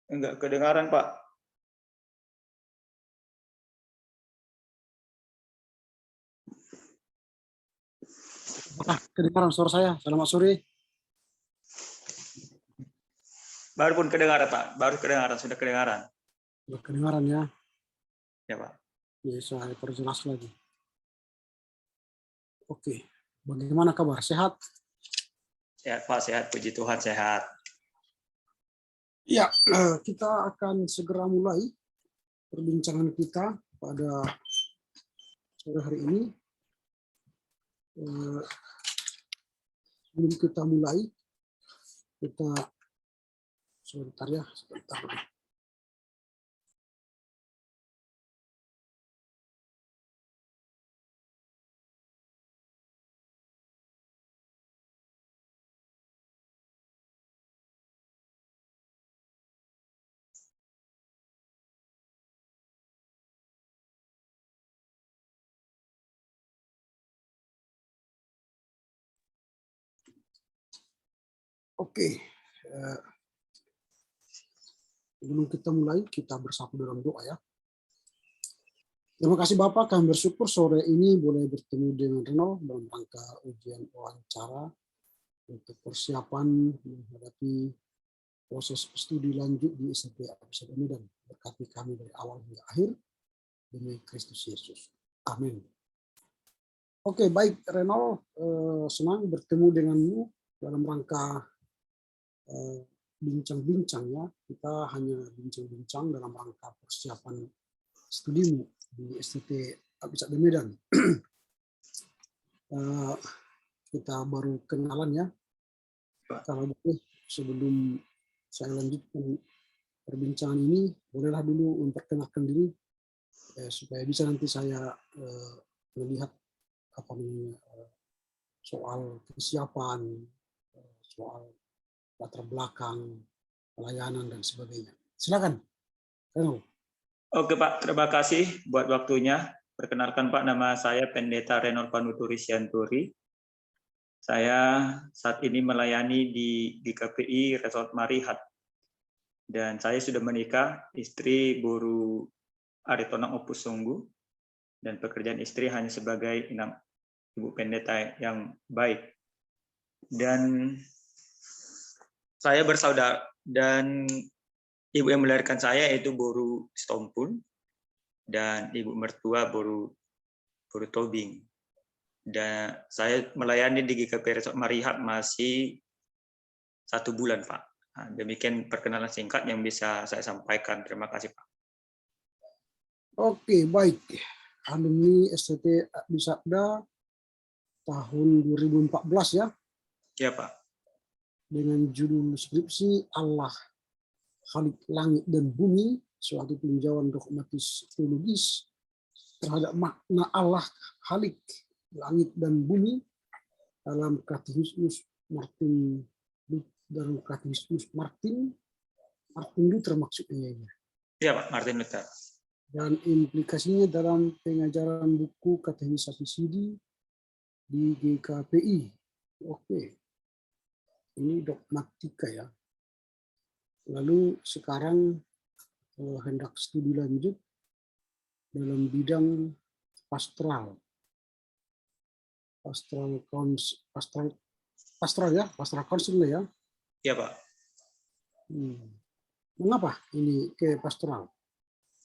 Enggak kedengaran, Pak. Kedengaran suara saya. Selamat sore. Baru pun kedengaran, Pak. Baru kedengaran, sudah kedengaran. Sudah kedengaran ya. Ya, Pak. Ya, saya perjelas lagi. Oke. Bagaimana kabar? Sehat? Sehat, Pak. Sehat. Puji Tuhan, sehat. Ya, kita akan segera mulai perbincangan kita pada sore hari ini. Sebelum kita mulai, kita sebentar ya, sebentar. Oke, sebelum kita mulai, kita bersatu dalam doa ya. Terima kasih Bapak, kami bersyukur sore ini boleh bertemu dengan Reno dalam rangka ujian wawancara untuk persiapan menghadapi proses studi lanjut di SMP Abisada Medan. Berkati kami dari awal hingga akhir, demi Kristus Yesus. Amin. Oke, baik Reno, senang bertemu denganmu dalam rangka bincang-bincang ya. Kita hanya bincang-bincang dalam rangka persiapan studimu di STT Abisada Medan. Kita baru kenalan ya. Kalau boleh sebelum saya lanjutkan perbincangan ini, bolehlah dulu memperkenalkan diri supaya bisa nanti saya melihat apa namanya soal kesiapan, soal latar belakang, pelayanan dan sebagainya. Silakan. Oke Pak, terima kasih buat waktunya. Perkenalkan Pak, nama saya Pendeta Renor Panuturi Sianturi. Saya saat ini melayani di GKPI Resort Marihat. Dan saya sudah menikah, istri Guru Aritonang Opus Sunggu, dan pekerjaan istri hanya sebagai ibu pendeta yang baik. Dan saya bersaudara, dan ibu yang melahirkan saya yaitu Boru Stompun, dan ibu mertua Boru Tobing. Dan saya melayani di GKP Resort Marihat masih 1 bulan, Pak. Nah, demikian perkenalan singkat yang bisa saya sampaikan. Terima kasih, Pak. Oke, baik. Alumni STT Abisada tahun 2014 ya? Ya, Pak. Dengan judul skripsi Allah Khalik Langit dan Bumi, suatu tinjauan dogmatis teologis terhadap makna Allah Khalik Langit dan Bumi dalam Katekismus Martin Luther maksudnya ya. Ya, Pak, Martin Luther. Dan implikasinya dalam pengajaran buku Katekisasi Sidi di GKPI. Oke. Ini dogmatika ya. Lalu sekarang hendak studi lanjut dalam bidang pastoral counselor ya. Iya, Pak. Mengapa ini ke pastoral?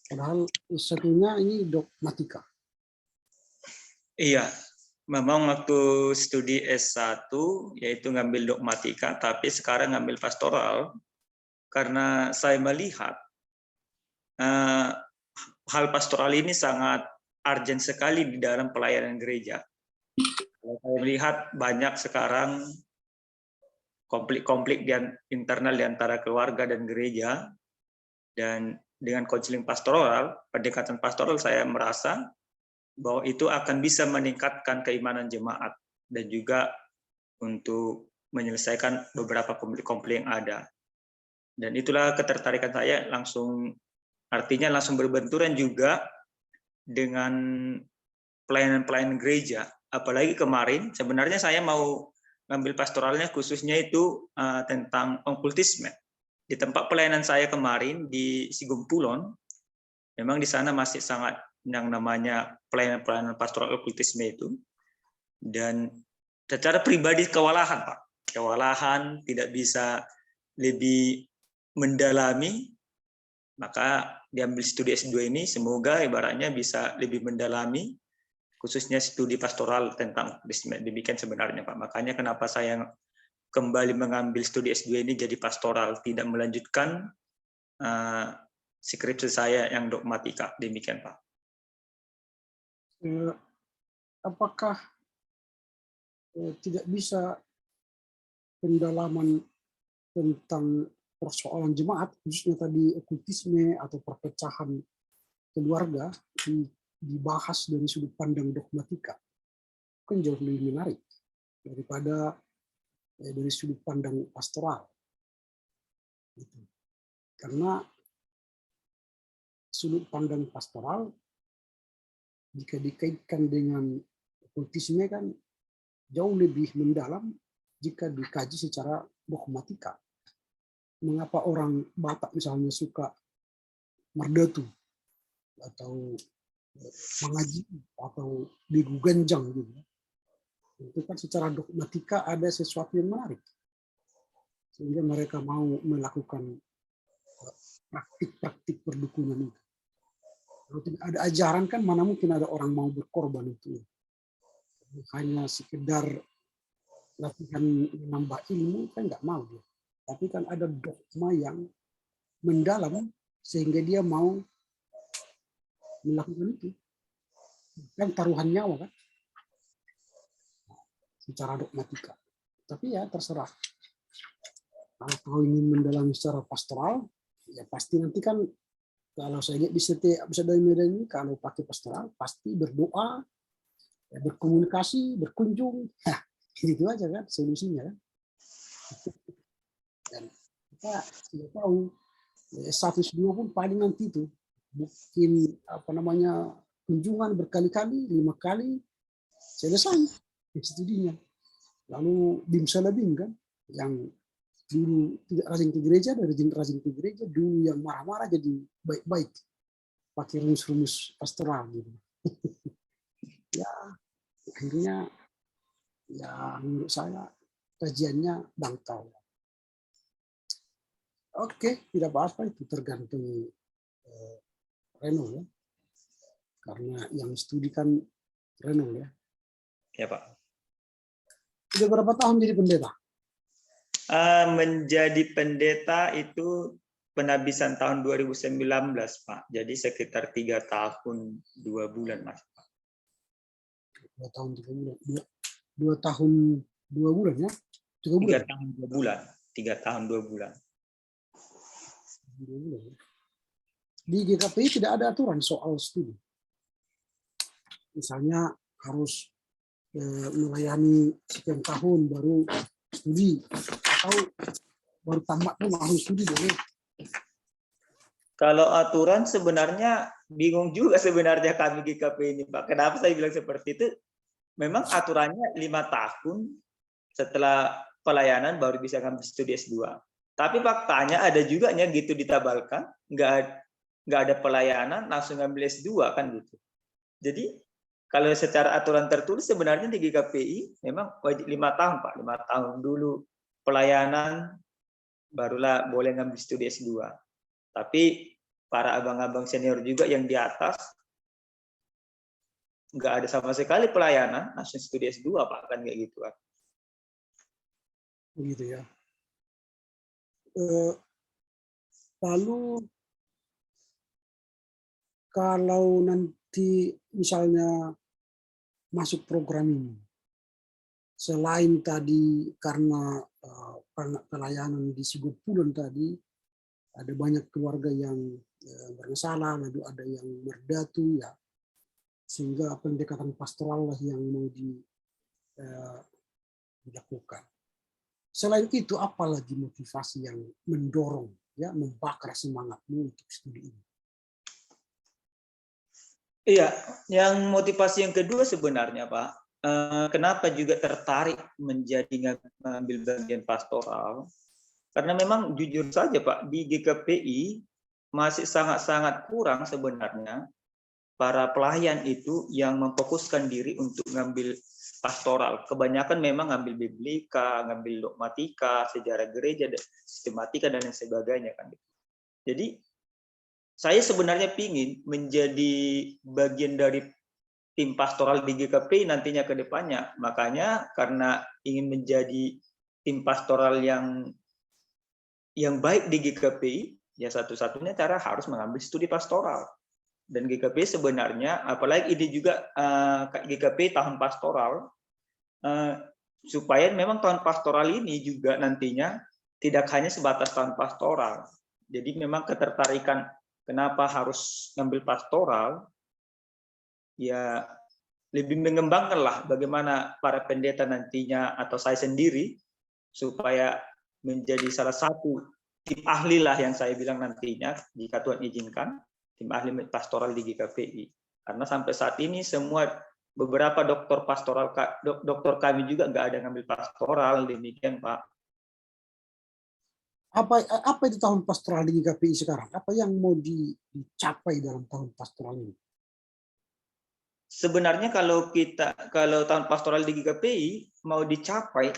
Padahal satunya ini dogmatika. Iya, memang waktu studi S1 yaitu ngambil dogmatika, tapi sekarang ngambil pastoral karena saya melihat hal pastoral ini sangat urgent sekali di dalam pelayanan gereja. Saya melihat banyak sekarang konflik-konflik internal di antara keluarga dan gereja, dan dengan konseling pastoral, pendekatan pastoral, saya merasa bahwa itu akan bisa meningkatkan keimanan jemaat dan juga untuk menyelesaikan beberapa konflik-konflik yang ada. Dan itulah ketertarikan saya langsung berbenturan juga dengan pelayanan-pelayanan gereja. Apalagi kemarin sebenarnya saya mau ngambil pastoralnya khususnya itu tentang okultisme. di tempat pelayanan saya kemarin di Sigumpulon, memang di sana masih sangat yang namanya pelayanan pastoral okultisme itu. Dan secara pribadi kewalahan, Pak. Kewalahan, tidak bisa lebih mendalami, maka diambil studi S2 ini, semoga ibaratnya bisa lebih mendalami, khususnya studi pastoral tentang okultisme. Demikian sebenarnya, Pak. Makanya kenapa saya kembali mengambil studi S2 ini jadi pastoral, tidak melanjutkan skripsi saya yang dogmatika. Demikian, Pak. Apakah tidak bisa pendalaman tentang persoalan jemaat, khususnya tadi okultisme atau perpecahan keluarga, dibahas dari sudut pandang dogmatika? Kan jauh lebih menarik daripada dari sudut pandang pastoral. Karena sudut pandang pastoral jika dikaitkan dengan okultisme kan jauh lebih mendalam jika dikaji secara dogmatika. Mengapa orang Batak misalnya suka merdatu atau mengaji atau bigu ganjang gitu. Itu kan secara dogmatika ada sesuatu yang menarik. Sehingga mereka mau melakukan praktik-praktik perdukunan itu. Kalau tidak ada ajaran kan mana mungkin ada orang mau berkorban itu. Hanya sekedar latihan menambah ilmu kan nggak mau dia. Tapi kan ada dogma yang mendalam sehingga dia mau melakukan itu. Kan taruhan nyawa kan. Secara dogmatika. Tapi ya terserah. Kalau ingin mendalami secara pastoral, ya pasti nanti kan kalau saya lihat di setiap episode Medan ini, kalau pakai pastoral pasti berdoa, ya berkomunikasi, berkunjung, gitu aja kan solusinya kan. Dan kita sudah tahu S1 S2 pun paling nanti itu mungkin kunjungan berkali-kali, 5 kali selesai studinya. Lalu bimsalabim kan yang dulu tidak rajin ke gereja, dari rajin ke gereja, dulu yang marah-marah jadi baik-baik pakai rumus-rumus pastoral gitu. Ya akhirnya ya menurut saya kajiannya dangkal. Oke, tidak apa-apa, itu tergantung Reno ya. Karena yang studi kan Reno ya. Ya, Pak. Sudah berapa tahun jadi pendeta? Menjadi pendeta itu penabisan tahun 2019, Pak. Jadi sekitar 3 tahun 2 bulan, Mas. 2 tahun 3 bulan. 2 tahun 2 bulan ya? 3 bulan? 3 tahun 2 bulan. 3 tahun 2 bulan. Di GKPI tidak ada aturan soal studi. Misalnya harus melayani sekian tahun baru studi, atau baru tamat pun harus studi dulu. Kalau aturan sebenarnya bingung juga sebenarnya kami GKPI ini, Pak. Kenapa saya bilang seperti itu? Memang aturannya 5 tahun setelah pelayanan baru bisa ngambil studi S2. Tapi faktanya ada juga yang gitu ditabalkan, nggak ada pelayanan langsung ngambil S2 kan gitu. Jadi kalau secara aturan tertulis sebenarnya di GKPI memang wajib 5 tahun, Pak. 5 tahun dulu pelayanan barulah boleh ngambil studi S2. Tapi para abang-abang senior juga yang di atas nggak ada sama sekali pelayanan, langsung studi S2, Pak, kan kayak gitu kan. Begitu ya. Lalu kalau nanti misalnya masuk program ini, selain tadi karena pelayanan di Sigumpulon tadi, ada banyak keluarga yang bermasalah, lalu ada yang merdatu ya, sehingga pendekatan pastoral lah yang mau dilakukan. Selain itu, apalagi motivasi yang mendorong, ya, membakar semangatmu untuk studi ini? Iya, yang motivasi yang kedua sebenarnya, Pak, kenapa juga tertarik menjadi mengambil bagian pastoral? Karena memang jujur saja Pak, di GKPI masih sangat-sangat kurang sebenarnya para pelayan itu yang memfokuskan diri untuk ngambil pastoral. Kebanyakan memang ngambil biblika, ngambil dogmatika, sejarah gereja, sistematika dan lain sebagainya kan. Jadi saya sebenarnya ingin menjadi bagian dari tim pastoral di GKPI nantinya ke depannya. Makanya karena ingin menjadi tim pastoral yang baik di GKPI, ya satu-satunya cara harus mengambil studi pastoral. Dan GKPI sebenarnya, apalagi ini juga GKPI tahun pastoral, supaya memang tahun pastoral ini juga nantinya tidak hanya sebatas tahun pastoral. Jadi memang ketertarikan kenapa harus ngambil pastoral, ya lebih mengembangkan lah bagaimana para pendeta nantinya atau saya sendiri supaya menjadi salah satu tim ahli lah yang saya bilang nantinya jika Tuhan izinkan, tim ahli pastoral di GKPI. Karena sampai saat ini semua beberapa dokter pastoral, dokter kami juga nggak ada ngambil pastoral, demikian Pak. Apa itu tahun pastoral di GKPI sekarang? Apa yang mau dicapai dalam tahun pastoral ini? Sebenarnya kalau tahun pastoral di GKPI mau dicapai,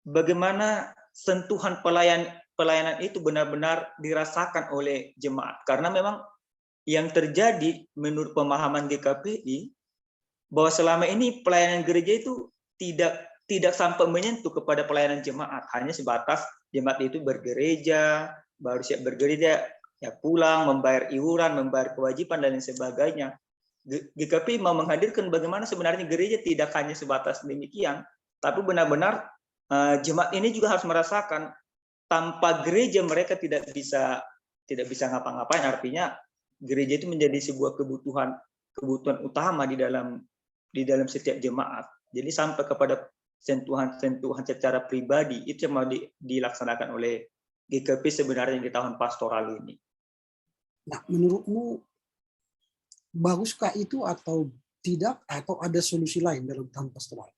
bagaimana sentuhan pelayanan itu benar-benar dirasakan oleh jemaat. Karena memang yang terjadi menurut pemahaman GKPI bahwa selama ini pelayanan gereja itu tidak sampai menyentuh kepada pelayanan jemaat, hanya sebatas jemaat itu bergereja, baru siap bergereja, ya pulang, membayar iuran, membayar kewajiban dan lain sebagainya. GKPI mau menghadirkan bagaimana sebenarnya gereja tidak hanya sebatas demikian, tapi benar-benar jemaat ini juga harus merasakan tanpa gereja mereka tidak bisa ngapa-ngapain. Artinya gereja itu menjadi sebuah kebutuhan utama di dalam setiap jemaat. Jadi sampai kepada sentuhan secara pribadi itu yang mau dilaksanakan oleh GKP sebenarnya di tahun pastoral ini. Nah, menurutmu baguskah itu atau tidak, atau ada solusi lain dalam tahun pastoral?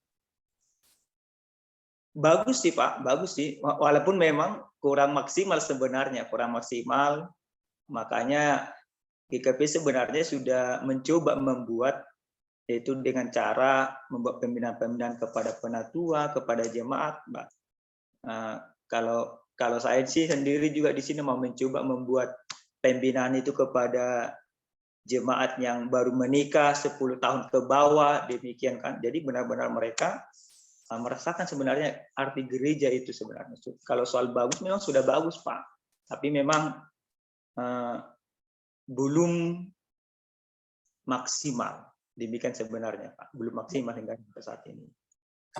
Bagus sih Pak, bagus sih. Walaupun memang kurang maksimal sebenarnya, kurang maksimal. Makanya GKP sebenarnya sudah mencoba membuat, yaitu dengan cara membuat pembinaan-pembinaan kepada penatua, kepada jemaat, Mbak. Kalau saya sih sendiri juga di sini mau mencoba membuat pembinaan itu kepada jemaat yang baru menikah 10 tahun ke bawah, demikian kan. Jadi benar-benar mereka merasakan sebenarnya arti gereja itu sebenarnya. Kalau soal bagus memang sudah bagus Pak, tapi memang belum maksimal. Demikian sebenarnya Pak, belum maksimal hingga saat ini.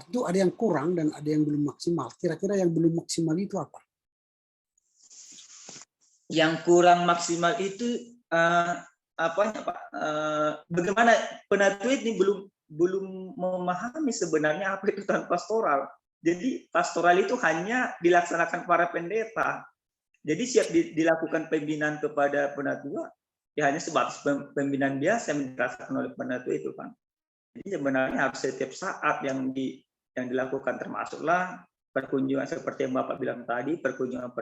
Itu ada yang kurang dan ada yang belum maksimal. Kira-kira yang belum maksimal itu apa? Yang kurang maksimal itu apanya Pak? Bagaimana penatua ini belum memahami sebenarnya apa itu tahun pastoral. Jadi pastoral itu hanya dilaksanakan para pendeta. Jadi siap dilakukan pembinaan kepada penatua, ya hanya sebatas pembinaan biasa yang dirasakan oleh penatua itu kan. Jadi sebenarnya harus setiap saat yang dilakukan, termasuklah perkunjungan seperti yang Bapak bilang tadi, perkunjungan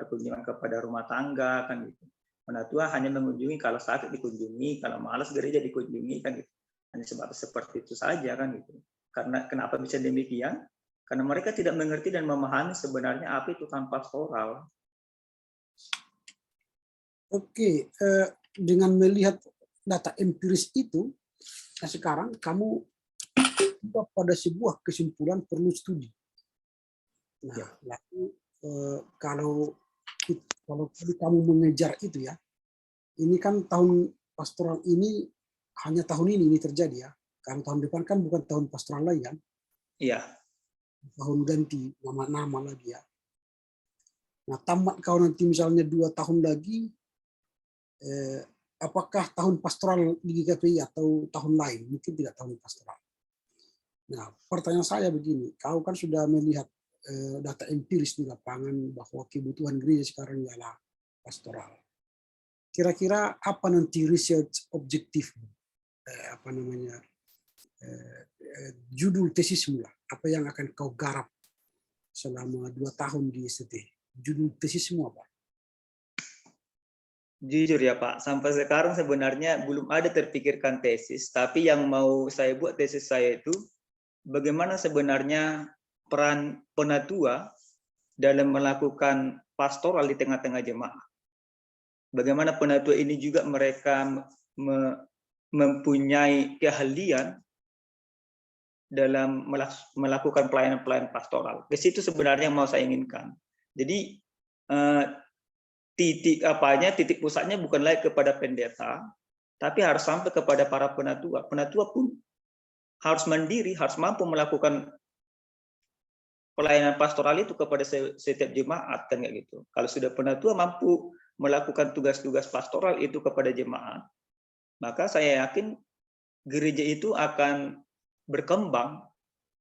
kepada rumah tangga kan gitu. Penatua hanya mengunjungi kalau sakit dikunjungi, kalau malas gereja dikunjungi kan gitu. Hanya sebatas seperti itu saja kan gitu. Karena kenapa bisa demikian? Karena mereka tidak mengerti dan memahami sebenarnya apa itu tahun pastoral. Oke, dengan melihat data empiris itu, nah sekarang kamu pada sebuah kesimpulan perlu studi. Nah, ya. Lalu kalau kamu mengejar itu ya, ini kan tahun pastoral ini hanya tahun ini terjadi ya. Karena tahun depan kan bukan tahun pastoral lagi kan? Iya. Tahun ganti nama-nama lagi ya. Nah, tamat kau nanti misalnya 2 tahun lagi, apakah tahun pastoral di GKPI atau tahun lain? Mungkin tidak tahun pastoral. Nah, pertanyaan saya begini, kau kan sudah melihat data empiris di lapangan bahwa kebutuhan gereja sekarang ialah pastoral. Kira-kira apa nanti research objektif, judul tesismu lah, apa yang akan kau garap selama 2 tahun di STT? judul tesis semua, Pak? Jujur ya Pak, sampai sekarang sebenarnya belum ada terpikirkan tesis, tapi yang mau saya buat tesis saya itu bagaimana sebenarnya peran penatua dalam melakukan pastoral di tengah-tengah jemaah. Bagaimana penatua ini juga mereka mempunyai keahlian dalam melakukan pelayanan-pelayanan pastoral. Ke situ sebenarnya yang mau saya inginkan. Jadi titik pusatnya bukan lagi kepada pendeta, tapi harus sampai kepada para penatua. Penatua pun harus mandiri, harus mampu melakukan pelayanan pastoral itu kepada setiap jemaat, kan kayak gitu. Kalau sudah penatua mampu melakukan tugas-tugas pastoral itu kepada jemaat, maka saya yakin gereja itu akan berkembang.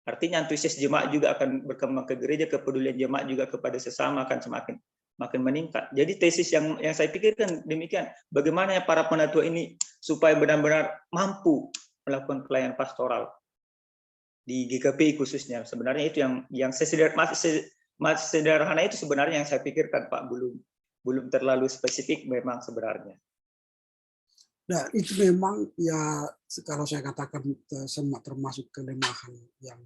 Artinya antusias jemaat juga akan berkembang ke gereja, kepedulian jemaat juga kepada sesama akan semakin meningkat. Jadi tesis yang saya pikirkan demikian, bagaimana para penatua ini supaya benar-benar mampu melakukan pelayanan pastoral di GKPI khususnya. Sebenarnya itu yang sederhana itu sebenarnya yang saya pikirkan Pak, belum terlalu spesifik memang sebenarnya. Nah, itu memang ya kalau saya katakan semua termasuk kelemahan yang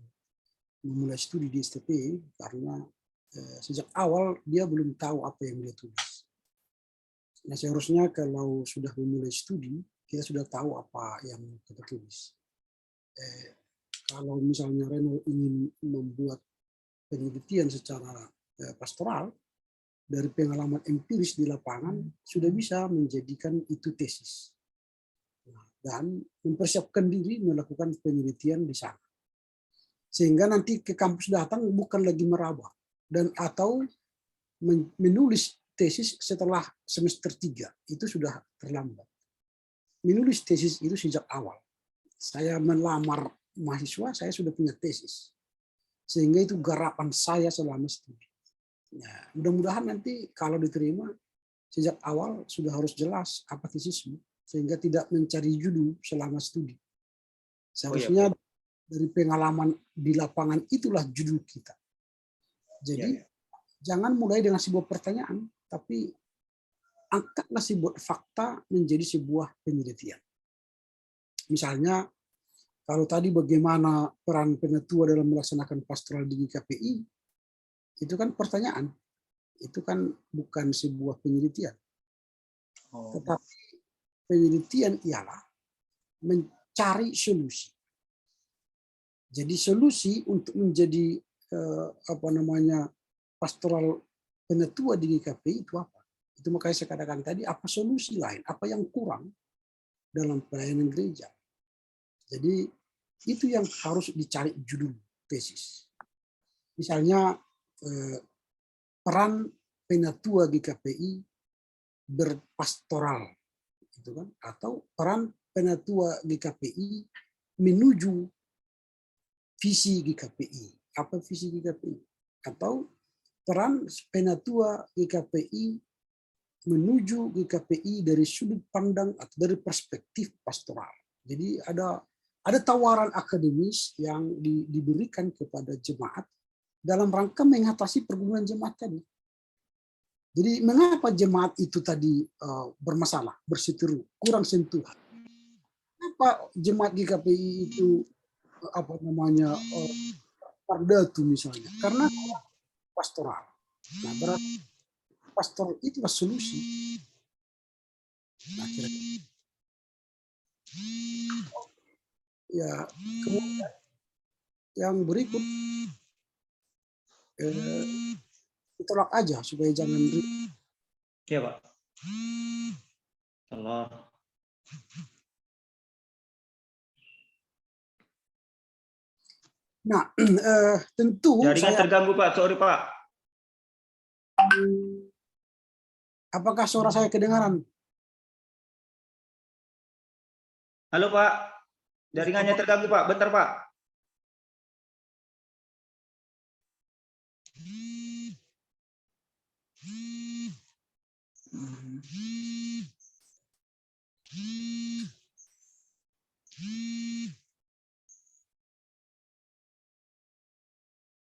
memulai studi di STP, karena sejak awal dia belum tahu apa yang dia tulis. Nah, seharusnya kalau sudah memulai studi, kita sudah tahu apa yang kita tulis. Kalau misalnya Reno ingin membuat penelitian secara pastoral, dari pengalaman empiris di lapangan, sudah bisa menjadikan itu tesis. Dan mempersiapkan diri melakukan penelitian di sana. Sehingga nanti ke kampus datang bukan lagi meraba dan atau menulis tesis setelah semester 3 itu sudah terlambat. Menulis tesis itu sejak awal. Saya melamar mahasiswa, saya sudah punya tesis. Sehingga itu garapan saya selama studi. Ya, mudah-mudahan nanti kalau diterima sejak awal sudah harus jelas apa tesismu, sehingga tidak mencari judul selama studi. Seharusnya dari pengalaman di lapangan itulah judul kita. Jadi jangan mulai dengan sebuah pertanyaan, tapi angkatlah sebuah fakta menjadi sebuah penelitian. Misalnya, kalau tadi bagaimana peran penatua dalam melaksanakan pastoral di GKPI, itu kan pertanyaan. Itu kan bukan sebuah penelitian. Tetapi penelitian ialah mencari solusi. Jadi solusi untuk menjadi pastoral penatua di GKPI itu apa? Itu makanya saya katakan tadi, apa solusi lain, apa yang kurang dalam pelayanan gereja. Jadi itu yang harus dicari judul tesis. Misalnya peran penatua GKPI berpastoral, gitu kan? Atau peran penatua GKPI menuju visi GKPI. Apa visi GKPI? Atau peran penatua GKPI menuju GKPI dari sudut pandang atau dari perspektif pastoral. Jadi ada tawaran akademis yang diberikan kepada jemaat dalam rangka mengatasi pergumulan jemaat tadi. Jadi mengapa jemaat itu tadi bermasalah, berseteru, kurang sentuhan? Kenapa jemaat GKPI itu pardatu misalnya? Karena pastoral. Nah, berarti pastoral itulah solusi. Nah, kira-kira. Ya, kemudian yang berikut ditolak aja supaya jangan ribut. Iya Pak. Allah. Nah, tentu Jaringan saya. terganggu Pak, sorry Pak. Apakah suara saya kedengaran? Halo Pak, jaringannya terganggu Pak, bentar Pak.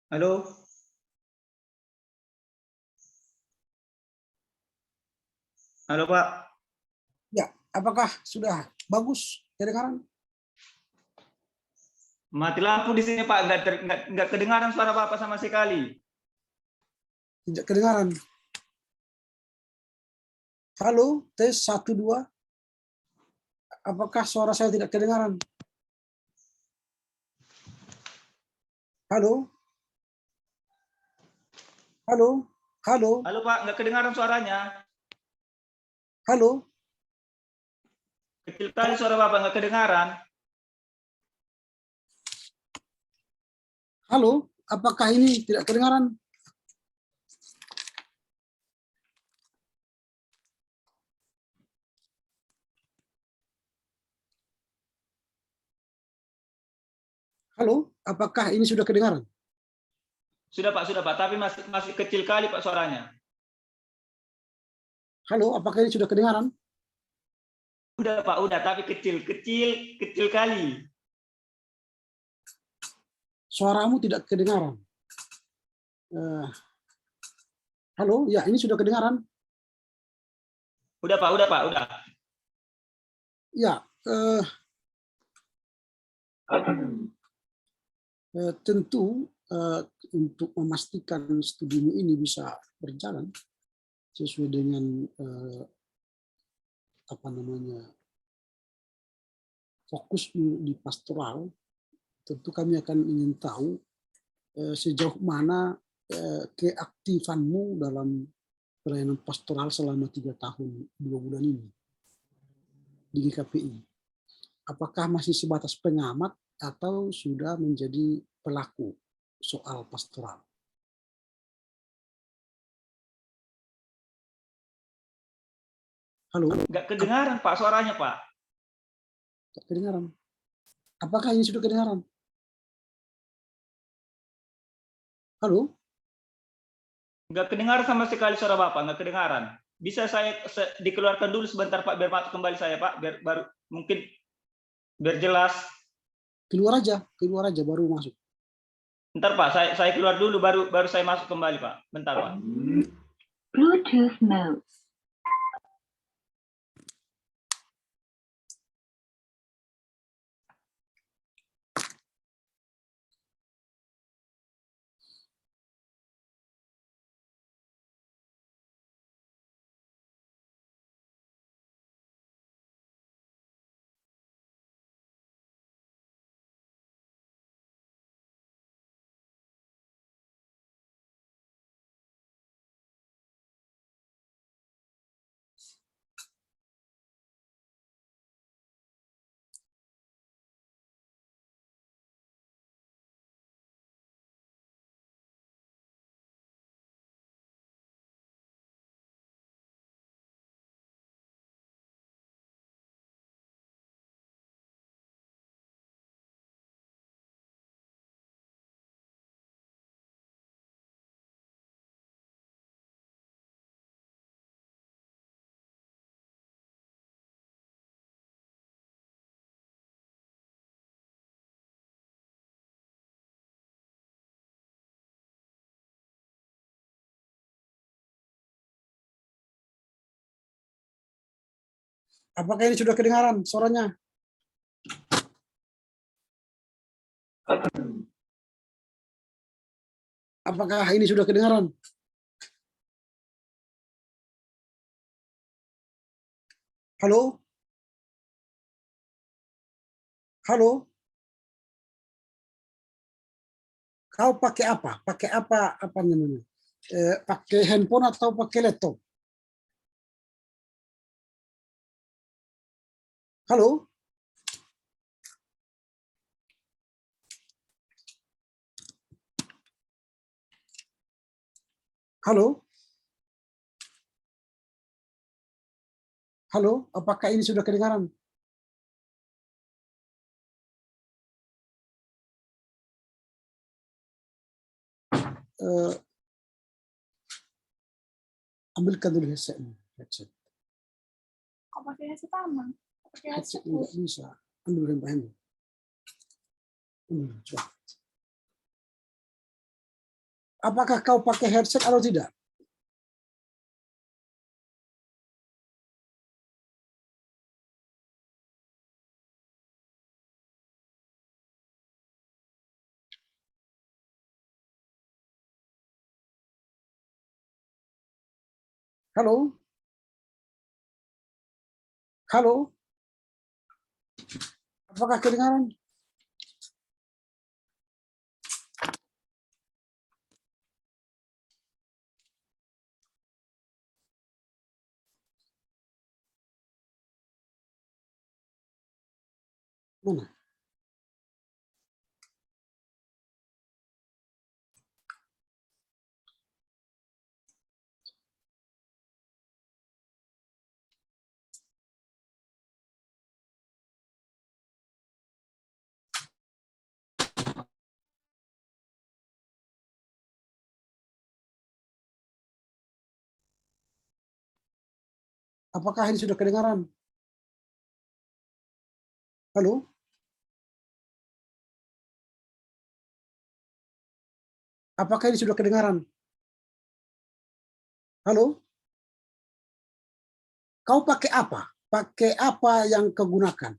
Halo. Halo Pak. Ya, apakah sudah bagus kedengaran? Mati lampu di sini Pak, nggak kedengaran suara Bapak sama sekali. Tidak kedengaran. Halo, tes 1 2. Apakah suara saya tidak kedengaran? Halo? Halo? Halo? Halo Pak, nggak kedengaran suaranya. Halo? Kecil kali suara Bapak, nggak kedengaran. Halo? Apakah ini tidak kedengaran? Halo? Apakah ini sudah kedengaran? Sudah Pak, tapi masih kecil kali Pak suaranya. Halo? Apakah ini sudah kedengaran? Udah Pak, udah, tapi kecil kali. Suaramu tidak kedengaran. Halo? Ya, ini sudah kedengaran? Udah Pak, udah. Ya, tentu untuk memastikan studimu ini bisa berjalan sesuai dengan fokus di pastoral, tentu kami akan ingin tahu sejauh mana keaktifanmu dalam pelayanan pastoral selama 3 tahun 2 bulan ini di GKPI. Apakah masih sebatas pengamat atau sudah menjadi pelaku soal pastoral? Halo? Nggak kedengaran Pak suaranya Pak. Nggak kedengaran. Apakah ini sudah kedengaran? Halo? Nggak kedengaran sama sekali suara Bapak, nggak kedengaran. Bisa saya dikeluarkan dulu sebentar Pak, biar masuk kembali saya Pak, biar baru mungkin biar jelas. Keluar aja baru masuk. Bentar Pak, saya keluar dulu baru saya masuk kembali Pak. Bentar Pak. Bluetooth mode. Apakah ini sudah kedengaran suaranya? Apakah ini sudah kedengaran? Halo? Halo? Kau pakai apa? Pakai apa namanya? Pakai handphone atau pakai laptop? Halo? Halo? Halo? Apakah ini sudah kedengaran? Ambilkan dulu headset. Kok pakai headset aman? Pakai Headset headset nggak bisa. Ambil handphone. Coba. Apakah kau pakai headset atau tidak? Halo? Halo? Apakah kedengaran? Mana? Apakah ini sudah kedengaran? Halo? Apakah ini sudah kedengaran? Halo? Kau pakai apa? Pakai apa yang kau gunakan?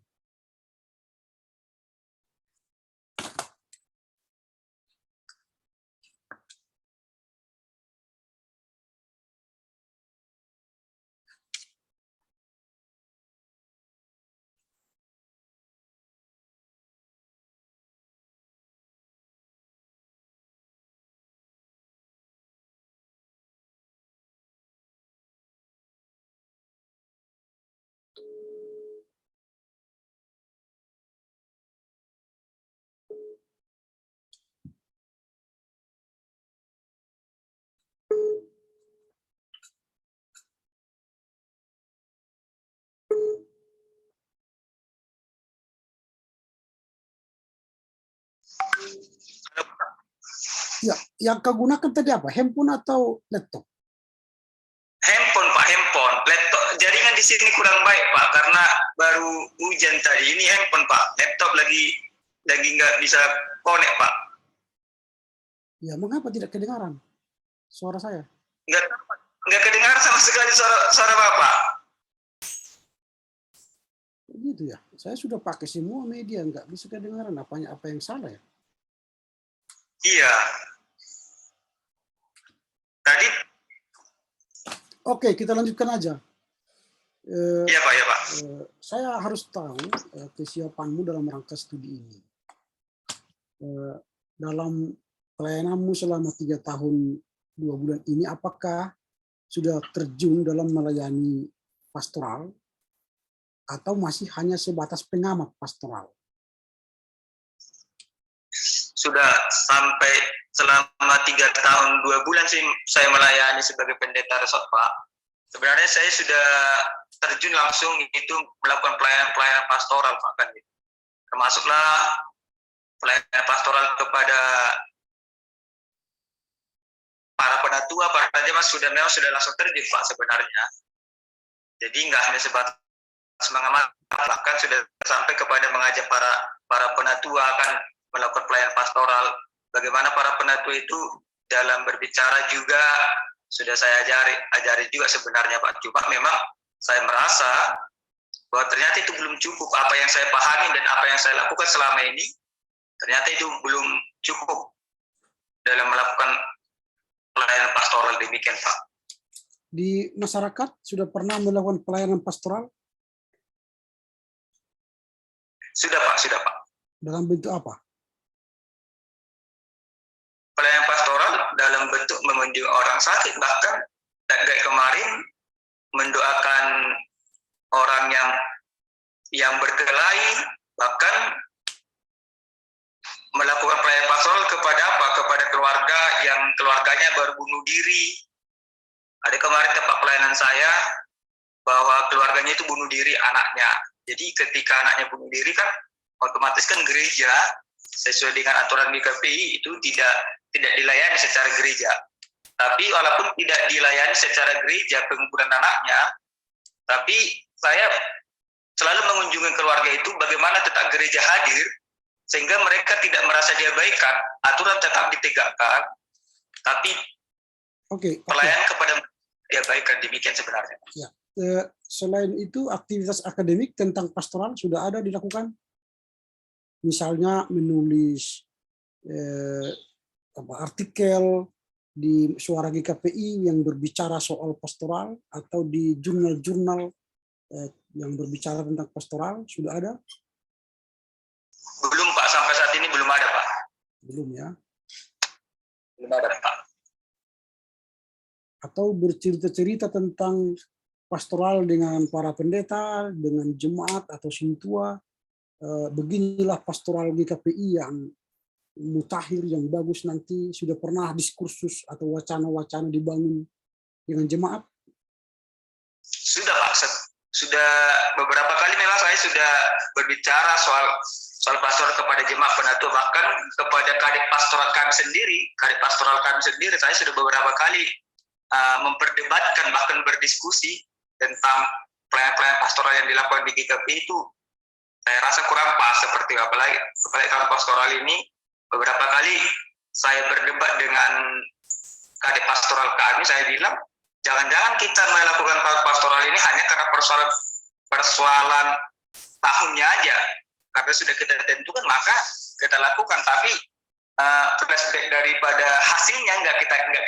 Ya, yang kau gunakan tadi apa? Handphone atau laptop? Handphone Pak, handphone. Laptop jaringan di sini kurang baik Pak karena baru hujan tadi. Ini handphone Pak. Laptop lagi nggak bisa connect Pak. Ya, mengapa tidak kedengaran suara saya? Nggak kedengaran sama sekali suara Bapak. Begitu ya. Saya sudah pakai semua media, nggak bisa kedengaran. Apa yang salah ya? Iya. Tadi. Oke, kita lanjutkan aja. Iya Pak, ya Pak. Saya harus tahu kesiapanmu dalam rangka studi ini. Dalam pelayananmu selama 3 tahun 2 bulan ini, apakah sudah terjun dalam melayani pastoral atau masih hanya sebatas pengamat pastoral? Sudah sampai selama 3 tahun 2 bulan sih saya melayani sebagai pendeta resort Pak. Sebenarnya saya sudah terjun langsung itu melakukan pelayanan pastoral Pak kan. Termasuklah pelayanan pastoral kepada para penatua, para jemaat memang sudah langsung terjun Pak sebenarnya. Jadi nggak hanya sebatas mengamati, bahkan sudah sampai kepada mengajak para penatua akan melakukan pelayanan pastoral. Bagaimana para penatua itu dalam berbicara juga sudah saya ajari juga sebenarnya Pak. Cuma memang saya merasa bahwa ternyata itu belum cukup apa yang saya pahami dan apa yang saya lakukan selama ini. Ternyata itu belum cukup dalam melakukan pelayanan pastoral demikian Pak. Di masyarakat sudah pernah melakukan pelayanan pastoral? Sudah Pak, sudah Pak. Dalam bentuk apa? Pelayanan pastoral dalam bentuk mengunjungi orang sakit, bahkan kayak kemarin mendoakan orang yang berkelahi, bahkan melakukan pelayanan pastoral kepada apa? Kepada keluarga yang keluarganya baru bunuh diri. Ada kemarin tempat pelayanan saya bahwa keluarganya itu bunuh diri anaknya. Jadi ketika anaknya bunuh diri kan otomatis kan gereja sesuai dengan aturan BKPI itu tidak dilayani secara gereja. Tapi walaupun tidak dilayani secara gereja pengumpulan anaknya, tapi saya selalu mengunjungi keluarga itu bagaimana tetap gereja hadir sehingga mereka tidak merasa diabaikan, aturan tetap ditegakkan, tapi pelayanan kepada diabaikan, demikian sebenarnya. Ya. Selain itu aktivitas akademik tentang pastoral sudah ada dilakukan? Misalnya menulis artikel di Suara GKPI yang berbicara soal pastoral atau di jurnal-jurnal yang berbicara tentang pastoral? Sudah ada? Belum Pak, sampai saat ini belum ada Pak. Belum ya? Belum ada Pak. Atau bercerita-cerita tentang pastoral dengan para pendeta, dengan jemaat atau sintua. Beginilah pastoral GKPI yang mutakhir, yang bagus nanti. Sudah pernah diskursus atau wacana-wacana dibangun dengan jemaat? Sudah Pak, sudah beberapa kali memang saya sudah berbicara soal pastoral kepada jemaat penatua, bahkan kepada kadep pastoral kami sendiri, saya sudah beberapa kali memperdebatkan, bahkan berdiskusi tentang pelayanan pastoral yang dilakukan di GKPI itu. Saya rasa kurang pas, seperti apalagi tahun pastoral ini beberapa kali saya berdebat dengan kadep pastoral kami. Saya bilang jangan-jangan kita melakukan pastoral ini hanya karena persoalan tahunnya aja, karena sudah kita tentukan maka kita lakukan, tapi flashback daripada hasilnya nggak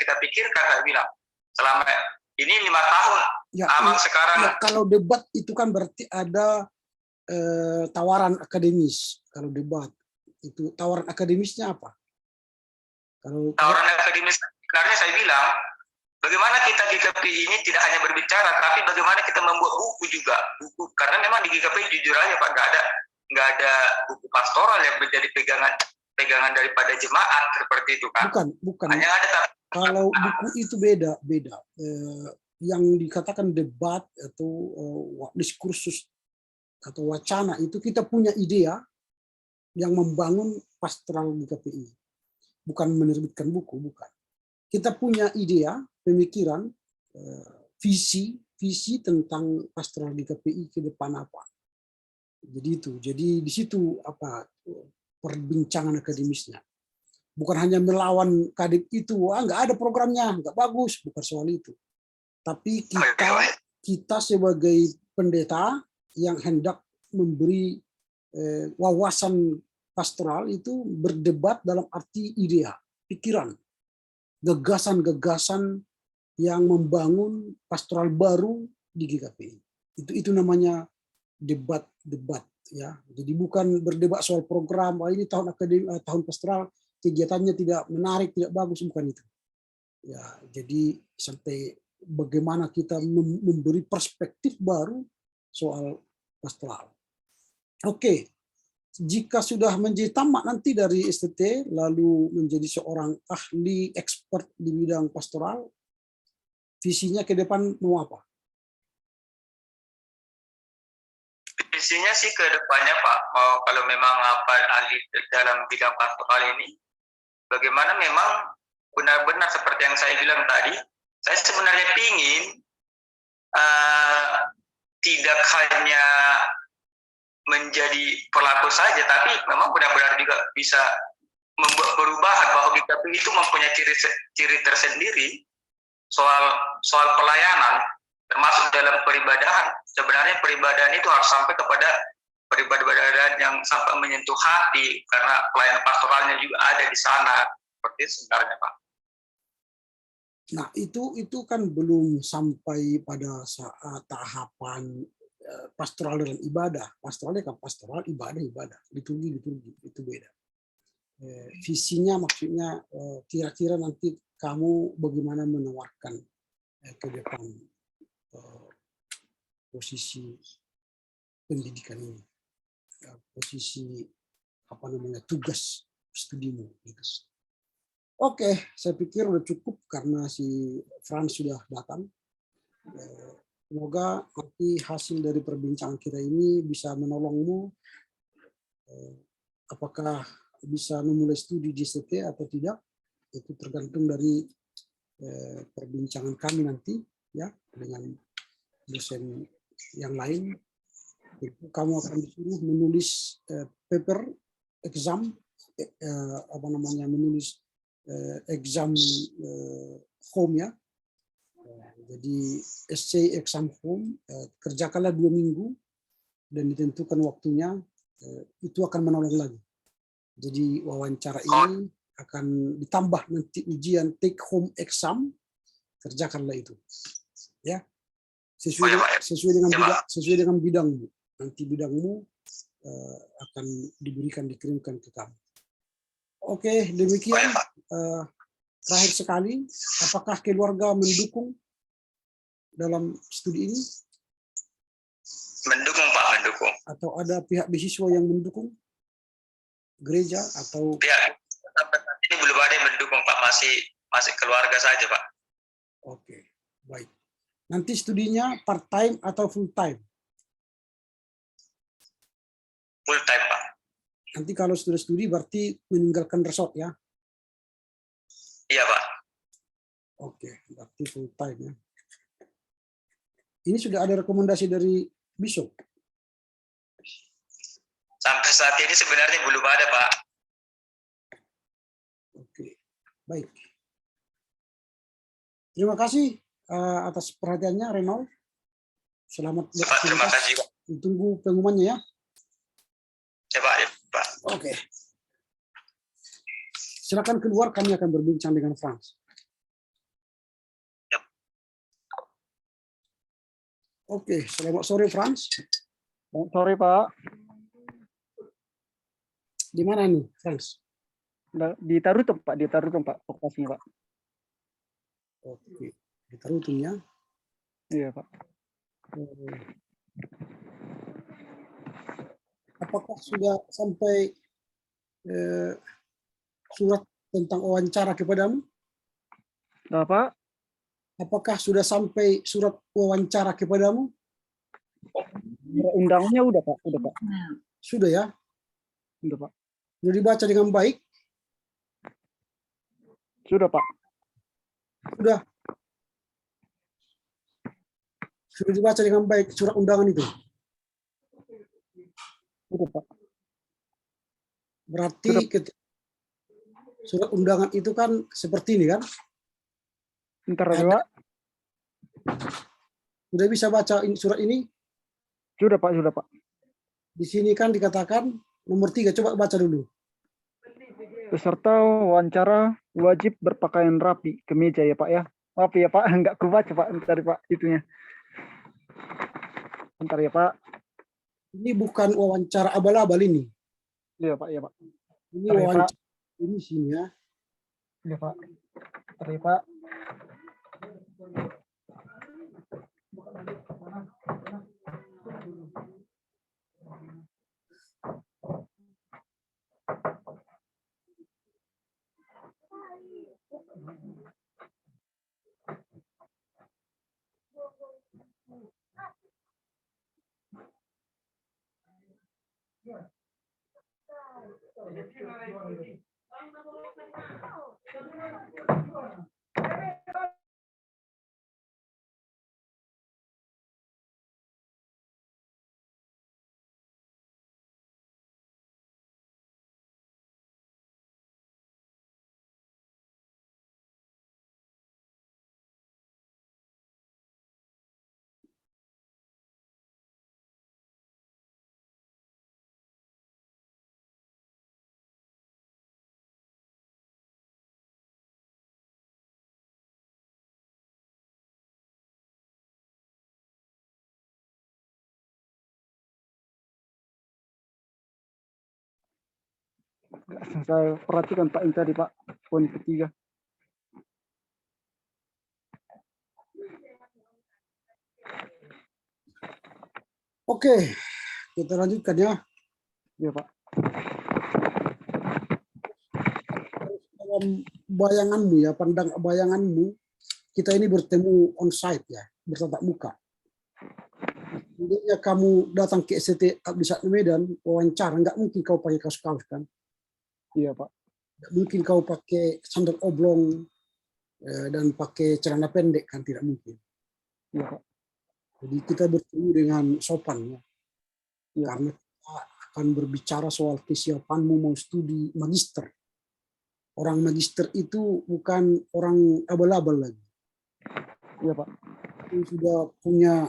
kita pikirkan. Saya bilang selama ini 5 tahun Ya, sekarang. Ya, kalau debat itu kan berarti ada tawaran akademis. Kalau debat itu tawaran akademisnya apa? Tawaran akademis sebenarnya saya bilang, bagaimana kita GKPI ini tidak hanya berbicara, tapi bagaimana kita membuat buku juga. Karena memang di GKPI jujur aja Pak, nggak ada buku pastoral yang menjadi pegangan daripada jemaat seperti itu kan. Bukan. Hanya ada kalau buku itu beda. Yang dikatakan debat atau diskursus atau wacana itu kita punya ide yang membangun pastoral GKPI. Bukan menerbitkan buku, bukan. Kita punya ide, pemikiran, visi tentang pastoral GKPI ke depan apa. Jadi di situ apa perbincangan akademisnya. Bukan hanya melawan kadep itu, nggak ada programnya, nggak bagus, bukan soal itu. Tapi kita sebagai pendeta yang hendak memberi wawasan pastoral itu berdebat dalam arti ide, pikiran, gagasan-gagasan yang membangun pastoral baru di GKPI. Itu namanya debat ya. Jadi bukan berdebat soal program, ini tahun pastoral kegiatannya tidak menarik, tidak bagus, bukan itu. Ya, jadi sampai bagaimana kita memberi perspektif baru soal pastoral. Oke. Jika sudah menjadi tamat nanti dari STT, lalu menjadi seorang ahli expert di bidang pastoral, visinya ke depan mau apa? Visinya sih ke depannya Pak, kalau memang ahli dalam bidang pastoral ini, bagaimana memang benar-benar seperti yang saya bilang tadi, saya sebenarnya ingin tidak hanya menjadi pelaku saja, tapi memang benar-benar juga bisa membuat perubahan, bahwa GKPI itu mempunyai ciri tersendiri soal pelayanan, termasuk dalam peribadahan. Sebenarnya peribadahan itu harus sampai kepada peribadahan yang sampai menyentuh hati, karena pelayanan pastoralnya juga ada di sana. Seperti itu sebenarnya Pak. Nah itu kan belum sampai pada saat tahapan pastoral dalam ibadah. Pastoralnya kan pastoral, ibadah, liturgi itu beda. Visinya maksudnya kira-kira nanti kamu bagaimana menawarkan ke depan posisi pendidikan ini, posisi tugas studimu gitu. Oke, saya pikir udah cukup karena si Frans sudah datang. Semoga nanti hasil dari perbincangan kita ini bisa menolongmu, apakah bisa memulai studi di STT atau tidak, itu tergantung dari perbincangan kami nanti ya dengan dosen yang lain. Kamu akan disuruh menulis paper exam, menulis exam home ya. Jadi essay exam home, kerjakanlah 2 minggu dan ditentukan waktunya, itu akan menolong lagi. Jadi wawancara ini akan ditambah nanti ujian take home exam, kerjakanlah itu. Ya. Sesuai dengan bidangmu. Nanti bidangmu akan dikirimkan ke kamu. Oke, demikian. Terakhir sekali, apakah keluarga mendukung dalam studi ini? Mendukung Pak, mendukung. Atau ada pihak beasiswa yang mendukung? Gereja atau Pihak sampai saat ini belum ada yang mendukung Pak, masih keluarga saja Pak. Oke, baik. Nanti studinya part time atau full time? Full time Pak. Nanti kalau sudah studi berarti meninggalkan resort ya? Iya Pak. Oke, berarti full time ya. Ini sudah ada rekomendasi dari Bishop? Sampai saat ini sebenarnya belum ada Pak. Oke, baik. Terima kasih atas perhatiannya, Renold. Selamat Pak, terima kasih Pak. Tunggu pengumumannya ya. Ya Pak, ya Pak. Oke. Silakan keluar, kami akan berbincang dengan Frans. Ya. Oke, selamat sore Frans. Selamat sore Pak. Di mana nih, Frans? Di Tarutung Pak, lokasinya Pak. Oke, di Tarutung ya. Iya Pak. Apakah sudah sampai surat tentang wawancara kepadamu? Pak, Apakah sudah sampai surat wawancara kepadamu? undangnya udah Pak, udah Pak. Sudah ya? Udah Pak. Sudah dibaca dengan baik? Sudah Pak. Sudah. Sudah dibaca dengan baik surat undangan itu? Udah Pak. Berarti surat undangan itu kan seperti ini kan? Bentar aja Pak. Sudah bisa baca surat ini? Sudah Pak, sudah Pak. Di sini kan dikatakan nomor 3, coba baca dulu. Peserta wawancara wajib berpakaian rapi, kemeja ya Pak ya. Maaf ya Pak, enggak kubaca Pak, bentar Pak itunya. Bentar ya Pak. Ini bukan wawancara abal-abal ini. Iya Pak, ya Pak. Ini Bentar ya, Pak. wawancara ini sini ya. Iya Pak. Bentar ya Pak. Saya perhatikan Pak ini tadi Pak, poin ketiga. Oke, kita lanjutkan ya. Iya Pak. Dalam bayanganmu ya, bayanganmu, kita ini bertemu on-site ya, bertatap muka. Seandainya kamu datang ke STT Abdisat Medan, wawancara, nggak mungkin kau pakai kaos-kaos kan? Iya Pak. Nggak mungkin kau pakai sandal oblong dan pakai celana pendek kan, tidak mungkin. Iya Pak. Jadi kita bertemu dengan sopan ya. Iya. Karena kita akan berbicara soal kesiapanmu mau studi magister. Orang magister itu bukan orang abal-abal lagi. Iya Pak. Itu sudah punya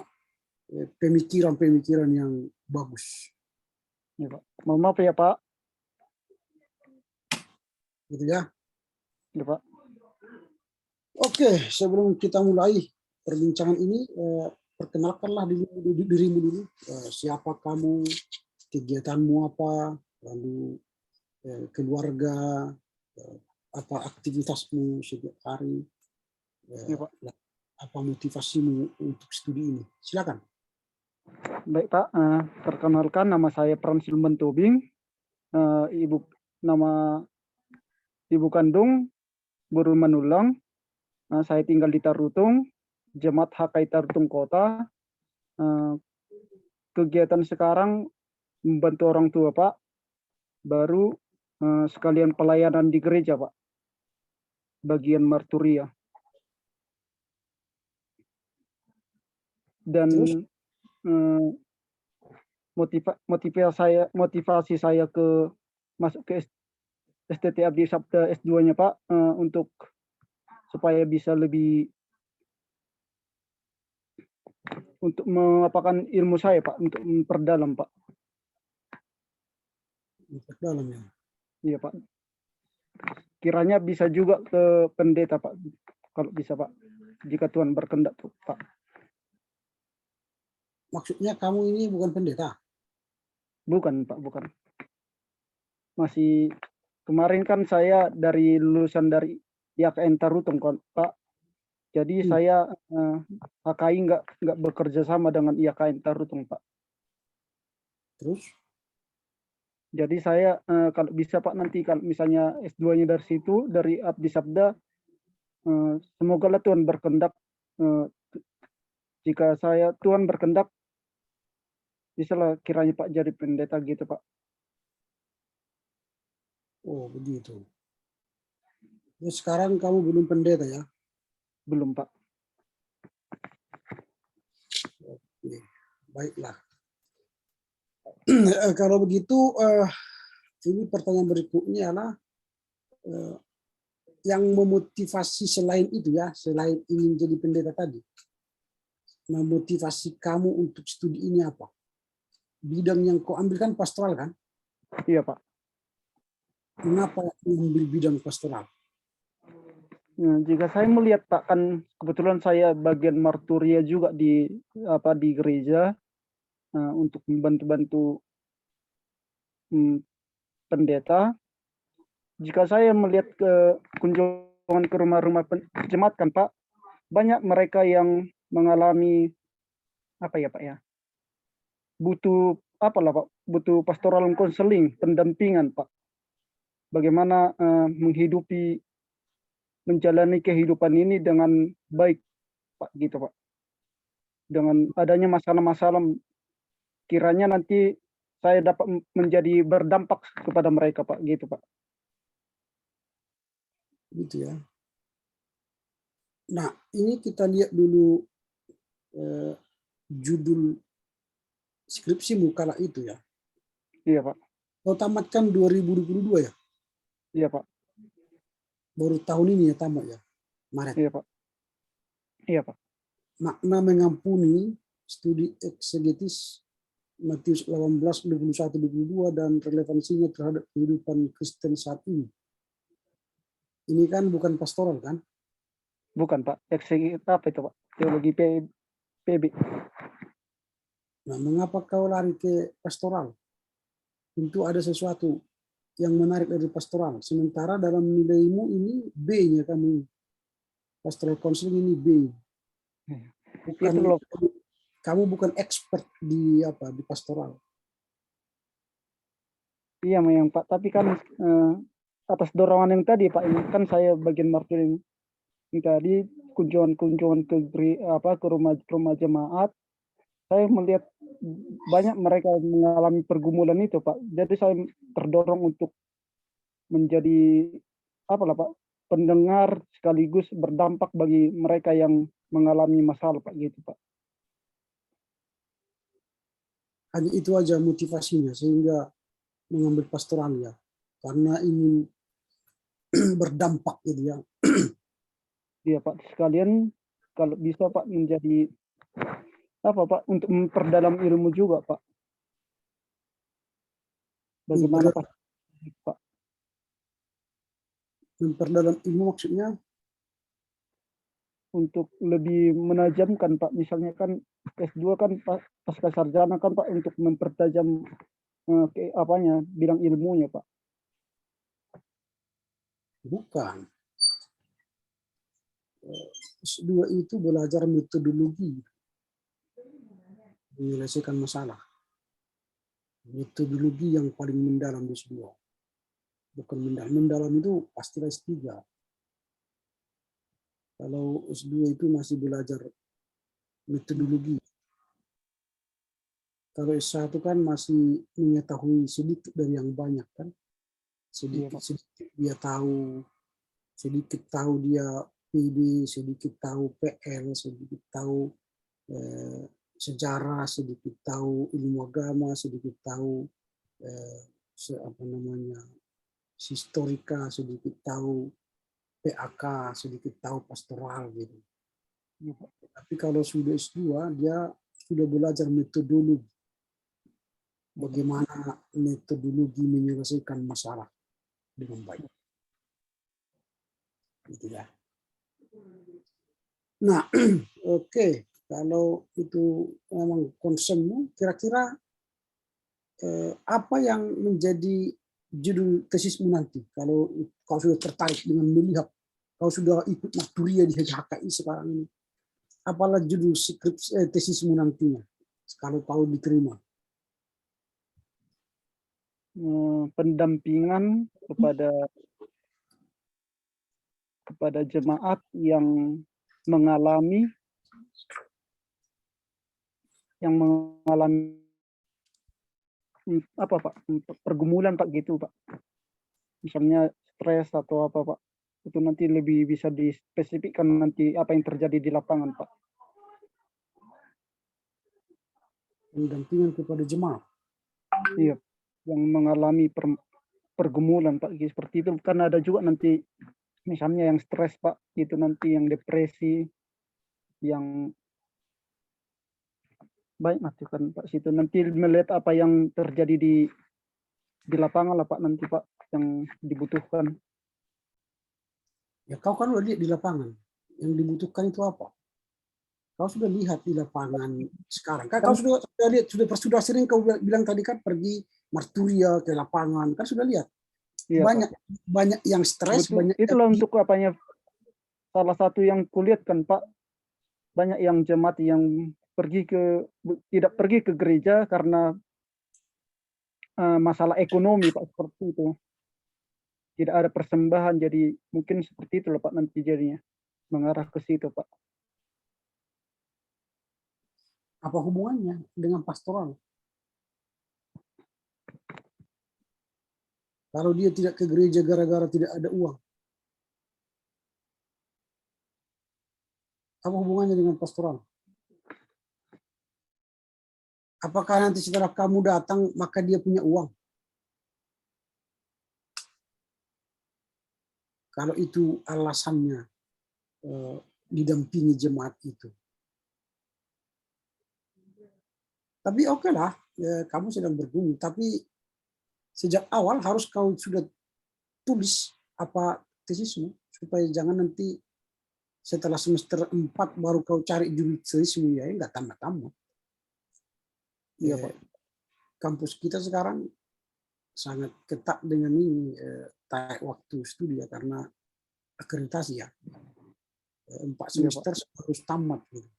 pemikiran-pemikiran yang bagus. Iya Pak. Mohon maaf ya Pak. Gitu ya. Ya, Pak. Oke, sebelum kita mulai perbincangan ini, perkenalkanlah dirimu dulu. Siapa kamu, kegiatanmu apa, lalu keluarga, apa aktivitasmu setiap hari, Ya, Pak. apa motivasimu untuk studi ini. Silakan. Baik, Pak. Perkenalkan, nama saya Frans Hilman Tobing. Nama ibu kandung Guru Manulang. Saya tinggal di Tarutung, Jemaat HKI Tarutung Kota. Kegiatan sekarang membantu orang tua, Pak. Baru sekalian pelayanan di gereja, Pak. Bagian marturia. Dan Terus? Motivasi saya ke masuk ke STT Abdi Sabda S2-nya, Pak, untuk supaya bisa lebih untuk mengapakan ilmu saya, Pak, untuk memperdalam, Pak. Dalam ya. Iya, Pak. Kiranya bisa juga ke pendeta, Pak. Kalau bisa, Pak. Jika Tuhan berkehendak, Pak. Maksudnya kamu ini bukan pendeta? Bukan, Pak, bukan. Masih kemarin kan saya dari lulusan dari IAKN Tarutung, Pak. Jadi saya HKI nggak bekerja sama dengan IAKN Tarutung, Pak. Terus? Jadi saya kalau bisa, Pak, nanti kalau misalnya S2-nya dari situ, dari Abdi Sabda, semoga lah Tuhan berkehendak. Jika Tuhan berkehendak, bisalah kiranya Pak jadi pendeta gitu, Pak. Oh, begitu. Ya, sekarang kamu belum pendeta ya? Belum, Pak. Oke, baiklah. Kalau begitu, ini pertanyaan berikutnya adalah yang memotivasi selain itu ya, selain ingin jadi pendeta tadi, memotivasi kamu untuk studi ini apa? Bidang yang kau ambil kan pastoral kan? Iya, Pak. Mengapa mengambil bidang pastoral? Nah, jika saya melihat, Pak, kan kebetulan saya bagian marturia juga di gereja, untuk membantu pendeta. Jika saya melihat kunjungan ke rumah-rumah jemaat kan, Pak, banyak mereka yang mengalami apa ya, Pak ya, butuh Pak, butuh pastoral konseling, pendampingan, Pak. Bagaimana menjalani kehidupan ini dengan baik, Pak, gitu, Pak. Dengan adanya masalah-masalah, kiranya nanti saya dapat menjadi berdampak kepada mereka, Pak, gitu, Pak. Gitu ya. Nah, ini kita lihat dulu judul skripsimu kala itu ya. Iya, Pak. Kau tamatkan 2022 ya? Iya, Pak. Baru tahun ini ya tamat ya? Maret. Iya, Pak. Iya, Pak. Makna mengampuni studi eksegetis Matius 18, 21, 22 dan relevansinya terhadap kehidupan Kristen saat ini. Ini kan bukan pastoral kan? Bukan, Pak. Eksegesis apa itu, Pak? Teologi PB. Nah, mengapa kau lari ke pastoral? Tentu ada sesuatu yang menarik dari pastoral. Sementara dalam nilaimu ini B-nya kamu. Pastoral counseling ini B. Bukan, kamu bukan expert di pastoral. Iya, memang, Pak. Tapi kan atas dorongan yang tadi, Pak, ini kan saya bagian marturia ini tadi kunjungan ke rumah jemaat. Saya melihat banyak mereka mengalami pergumulan itu, Pak. Jadi saya terdorong untuk menjadi Pak, pendengar sekaligus berdampak bagi mereka yang mengalami masalah, Pak, gitu, Pak. Hanya itu aja motivasinya sehingga mengambil pastoral ya, karena ingin berdampak gitu ya. Iya, Pak, sekalian kalau bisa, Pak, menjadi Pak, untuk memperdalam ilmu juga, Pak. Bagaimana, Pak? Memperdalam ilmu maksudnya? Untuk lebih menajamkan Pak, misalnya kan S2 kan pasca sarjana kan Pak, untuk mempertajam bidang ilmunya Pak. Bukan. S2 itu belajar metodologi menyelesaikan masalah. Metodologi yang paling mendalam di S2. Bukan mendalam. Mendalam itu pastilah S3. Kalau S2 itu masih belajar metodologi. Kalau S1 kan masih mengetahui sedikit dari yang banyak kan. Sedikit dia tahu, sedikit tahu dia PB, sedikit tahu PL, sedikit tahu sejarah, sedikit tahu ilmu agama, sedikit tahu historika, sedikit tahu PAK, sedikit tahu pastoral gitu. Tapi kalau sudah S2 dia sudah belajar metodologi. Bagaimana metodologi menyelesaikan masalah dengan baik. Gitu ya. Nah, oke. Kalau itu memang concernmu, kira-kira apa yang menjadi judul tesismu nanti? Kalau sudah tertarik dengan melihat, kalau sudah ikut Maturia di HKI sekarang ini, apalah judul tesismu nantinya? Kalau kau diterima. Pendampingan kepada jemaat yang mengalami apa Pak, pergumulan Pak gitu Pak, misalnya stres atau apa Pak, itu nanti lebih bisa dispesifikkan nanti apa yang terjadi di lapangan Pak. Pendampingan kepada jemaat. Iya, yang mengalami pergumulan Pak, seperti itu kan. Ada juga nanti misalnya yang stres Pak, itu nanti yang depresi, yang baik nanti kan Pak, situ nanti melihat apa yang terjadi di lapangan lah Pak, nanti Pak yang dibutuhkan. Ya kau kan udah lihat di lapangan, yang dibutuhkan itu apa? Kau sudah lihat di lapangan sekarang. Kan kau sudah lihat, sudah sering kau bilang tadi kan pergi Marturia ke lapangan, kan sudah lihat. Iya, banyak yang stres, banyak itulah yang untuk apanya, salah satu yang kulihat kan Pak, banyak yang jemaat yang tidak pergi ke gereja karena masalah ekonomi Pak, seperti itu. Tidak ada persembahan, jadi mungkin seperti itu loh Pak nanti jadinya, mengarah ke situ Pak. Apa hubungannya dengan pastoral? Kalau dia tidak ke gereja gara-gara tidak ada uang, apa hubungannya dengan pastoral? Apakah nanti setelah kamu datang maka dia punya uang? Kalau itu alasannya didampingi jemaat itu. Tapi oke lah, kamu sedang bergumul. Tapi sejak awal harus kau sudah tulis apa tesismu, supaya jangan nanti setelah semester 4 baru kau cari judul tesismu, ya enggak tambah-tambah. Ya, kampus kita sekarang sangat ketat dengan ini waktu studi ya, karena akreditasi ya. 4 semester harus tamat gitu.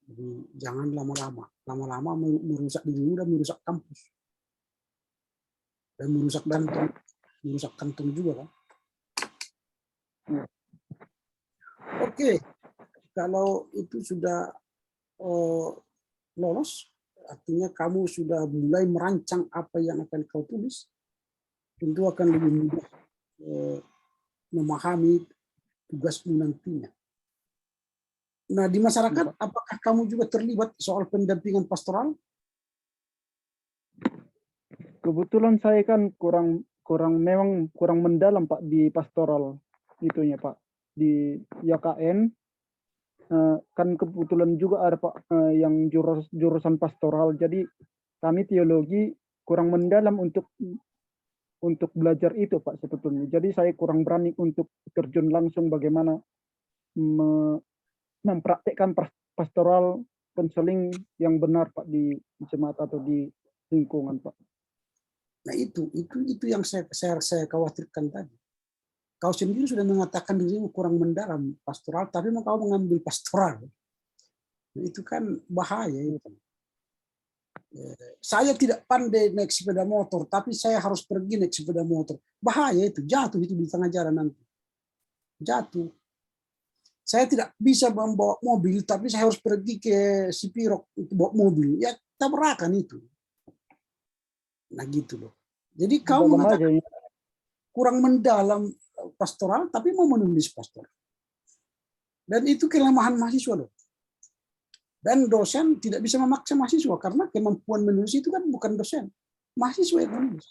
Jadi jangan lama-lama. Lama-lama merusak dirimu dan merusak kampus. Dan merusak kantong juga kan. Oke. Kalau itu sudah lolos, artinya kamu sudah mulai merancang apa yang akan kau tulis, tentu akan lebih mudah memahami tugasmu nantinya. Nah, di masyarakat, apakah kamu juga terlibat soal pendampingan pastoral? Kebetulan saya kan memang kurang mendalam Pak di pastoral itunya Pak. Di YKN kan kebetulan juga ada Pak yang jurusan pastoral. Jadi kami teologi kurang mendalam untuk untuk belajar itu Pak sebetulnya. Jadi saya kurang berani untuk terjun langsung bagaimana mempraktekkan pastoral konseling yang benar Pak di jemaat atau di lingkungan Pak. Nah itu yang saya khawatirkan tadi. Kau sendiri sudah mengatakan dirimu kurang mendalam pastoral, tapi mau kau mengambil pastoral. Nah, itu kan bahaya itu. Saya tidak pandai naik sepeda motor, tapi saya harus pergi naik sepeda motor. Bahaya itu, jatuh itu di tengah jalan nanti. Jatuh. Saya tidak bisa membawa mobil, tapi saya harus pergi ke Sipirok untuk bawa mobil. Ya tabrakan itu. Nah gitu loh. Jadi kau mengatakan kurang mendalam pastoral, tapi mau menulis pastoral. Dan itu kelemahan mahasiswa loh. Dan dosen tidak bisa memaksa mahasiswa karena kemampuan menulis itu kan bukan dosen, mahasiswa yang menulis.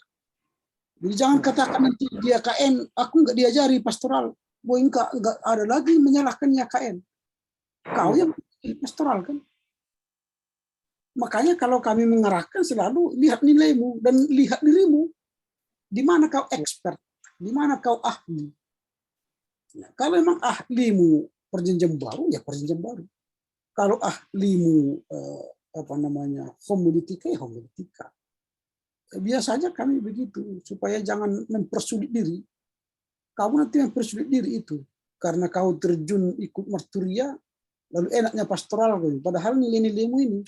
Jadi jangan katakan nanti dia KN, aku nggak diajari pastoral, boy nggak ada lagi menyalahkannya KN. Kau yang pastoral kan. Makanya kalau kami mengarahkan selalu lihat nilaimu dan lihat dirimu, di mana kau expert, di mana kau ahli. Nah, kalau memang ahlimu perjanjian baru, ya perjanjian baru. Kalau ahlimu homiletika, ya homiletika. Biasanya kami begitu supaya jangan mempersulit diri. Kamu nanti mempersulit diri itu karena kau terjun ikut marturia, lalu enaknya pastoral. Padahal nilai-nilaimu ini,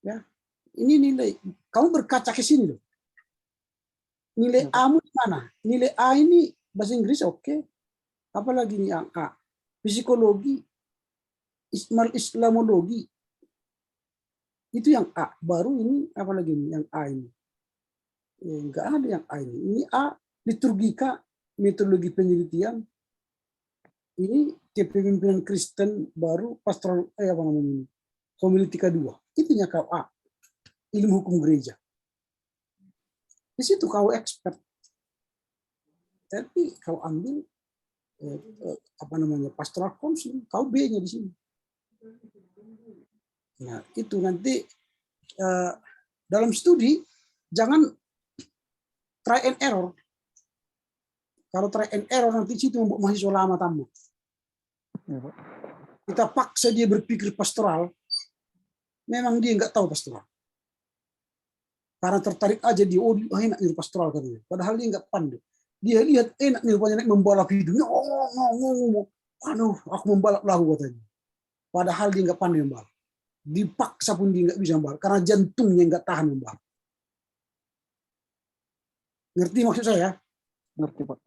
ya ini nilai. Kamu berkaca ke sini loh. Nilai A-mu di mana? Nilai A ini bahasa Inggris oke. Apalagi ini yang A? Psikologi, Islamologi. Itu yang A. Baru ini apalagi ini yang A ini. Enggak ada yang A ini. Ini A, liturgika, metodologi penelitian. Ini kepemimpinan Kristen baru pastoral apa namanya ini? Homiletika 2. Itunya kau A. Ilmu hukum gereja. Di situ kau expert. Tapi kau ambil pastoral counseling, kau B-nya di sini. Nah, itu nanti dalam studi jangan try and error. Kalau try and error nanti situ membuat mahasiswa lama tamat. Kita paksa dia berpikir pastoral, memang dia nggak tahu pastoral. Karena tertarik aja dia, enak nih pastoral katanya. Padahal dia nggak pandai. Dia lihat enak nih rupanya naik membalap hidungnya. Aduh, aku membalap lagu katanya. Padahal dia nggak pandai membalap. Dipaksa pun dia nggak bisa membalap karena jantungnya nggak tahan membalap. Ngerti maksud saya? Ngerti Pak.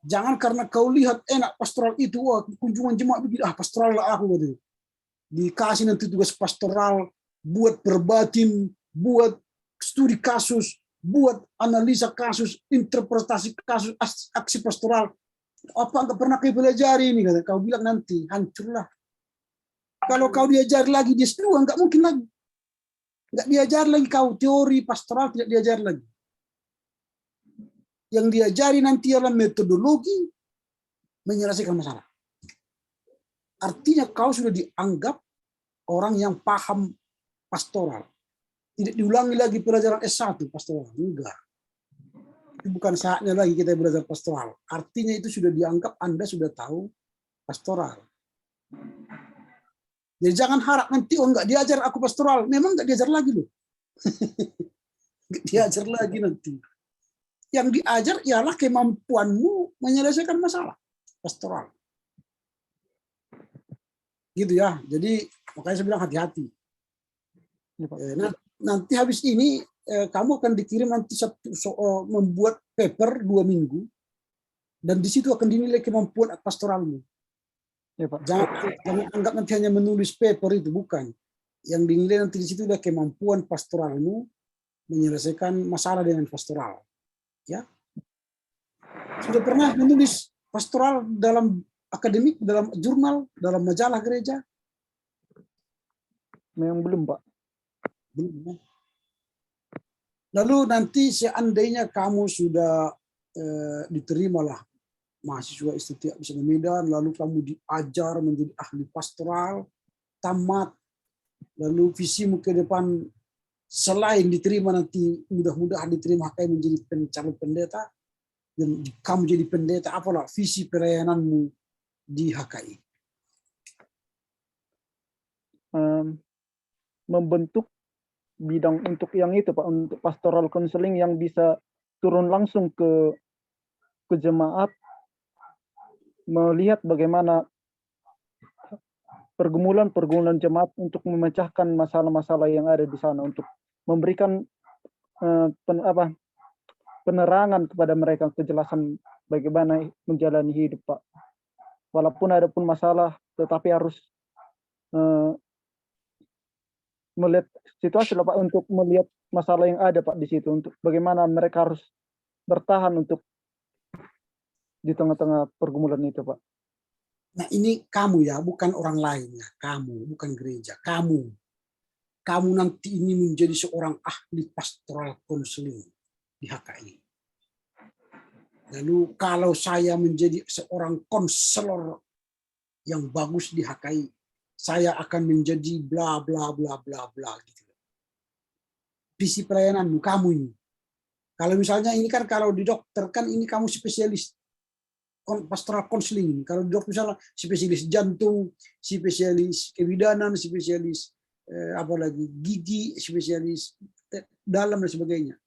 Jangan karena kau lihat enak pastoral itu, wah kunjungan jemaat begini, pastoral lah aku katanya. Dikasih nanti tugas pastoral, buat perbatin, buat studi kasus, buat analisa kasus, interpretasi kasus, aksi pastoral. Apa nggak pernah kau pelajari ini? Kau bilang nanti hancurlah. Kalau kau diajar lagi di S2 nggak mungkin lagi. Nggak diajar lagi kau teori pastoral, tidak diajar lagi. Yang diajari nanti adalah metodologi menyelesaikan masalah. Artinya kau sudah dianggap orang yang paham pastoral. Tidak diulangi lagi pelajaran S1 pastoral. Enggak. Itu bukan saatnya lagi kita belajar pastoral. Artinya itu sudah dianggap Anda sudah tahu pastoral. Jadi jangan harap nanti, enggak diajar aku pastoral. Memang enggak diajar lagi loh. Enggak diajar lagi nanti. Yang diajar ialah kemampuanmu menyelesaikan masalah pastoral. Gitu ya. Jadi makanya saya bilang hati-hati. Nanti habis ini kamu akan dikirim nanti membuat paper 2 minggu dan di situ akan dinilai kemampuan pastoralmu. Ya, Pak. Jangan anggap nanti hanya menulis paper itu, bukan. Yang dinilai nanti di situ adalah kemampuan pastoralmu menyelesaikan masalah dengan pastoral. Ya. Sudah pernah menulis pastoral dalam akademik, dalam jurnal, dalam majalah gereja? Memang belum, Pak. Belum. Lalu nanti seandainya kamu sudah diterimalah mahasiswa Institut Bisa Medan, lalu kamu diajar menjadi ahli pastoral, tamat, lalu visimu ke depan selain diterima nanti mudah-mudahan diterima HKI menjadi calon pendeta, dan kamu jadi pendeta, apalah visi pelayananmu di HKI? Membentuk bidang untuk yang itu Pak, untuk pastoral counseling yang bisa turun langsung ke jemaat, melihat bagaimana pergumulan jemaat untuk memecahkan masalah-masalah yang ada di sana, untuk memberikan penerangan kepada mereka, kejelasan bagaimana menjalani hidup Pak. Walaupun ada pun masalah, tetapi harus melihat situasi lah Pak, untuk melihat masalah yang ada Pak di situ, untuk bagaimana mereka harus bertahan untuk di tengah-tengah pergumulan itu Pak. Nah ini kamu ya, bukan orang lain ya, kamu, bukan gereja, kamu. Kamu nanti ini menjadi seorang ahli pastoral counseling di HKI. Lalu kalau saya menjadi seorang konselor yang bagus di HKI, saya akan menjadi bla bla bla bla bla gitu. Visi pelayananmu kamu ini. Kalau misalnya ini kan kalau di dokter kan ini kamu spesialis pastoral counseling. Kalau di dokter misalnya spesialis jantung, spesialis kebidanan, spesialis apalagi gigi, spesialis dalam dan sebagainya.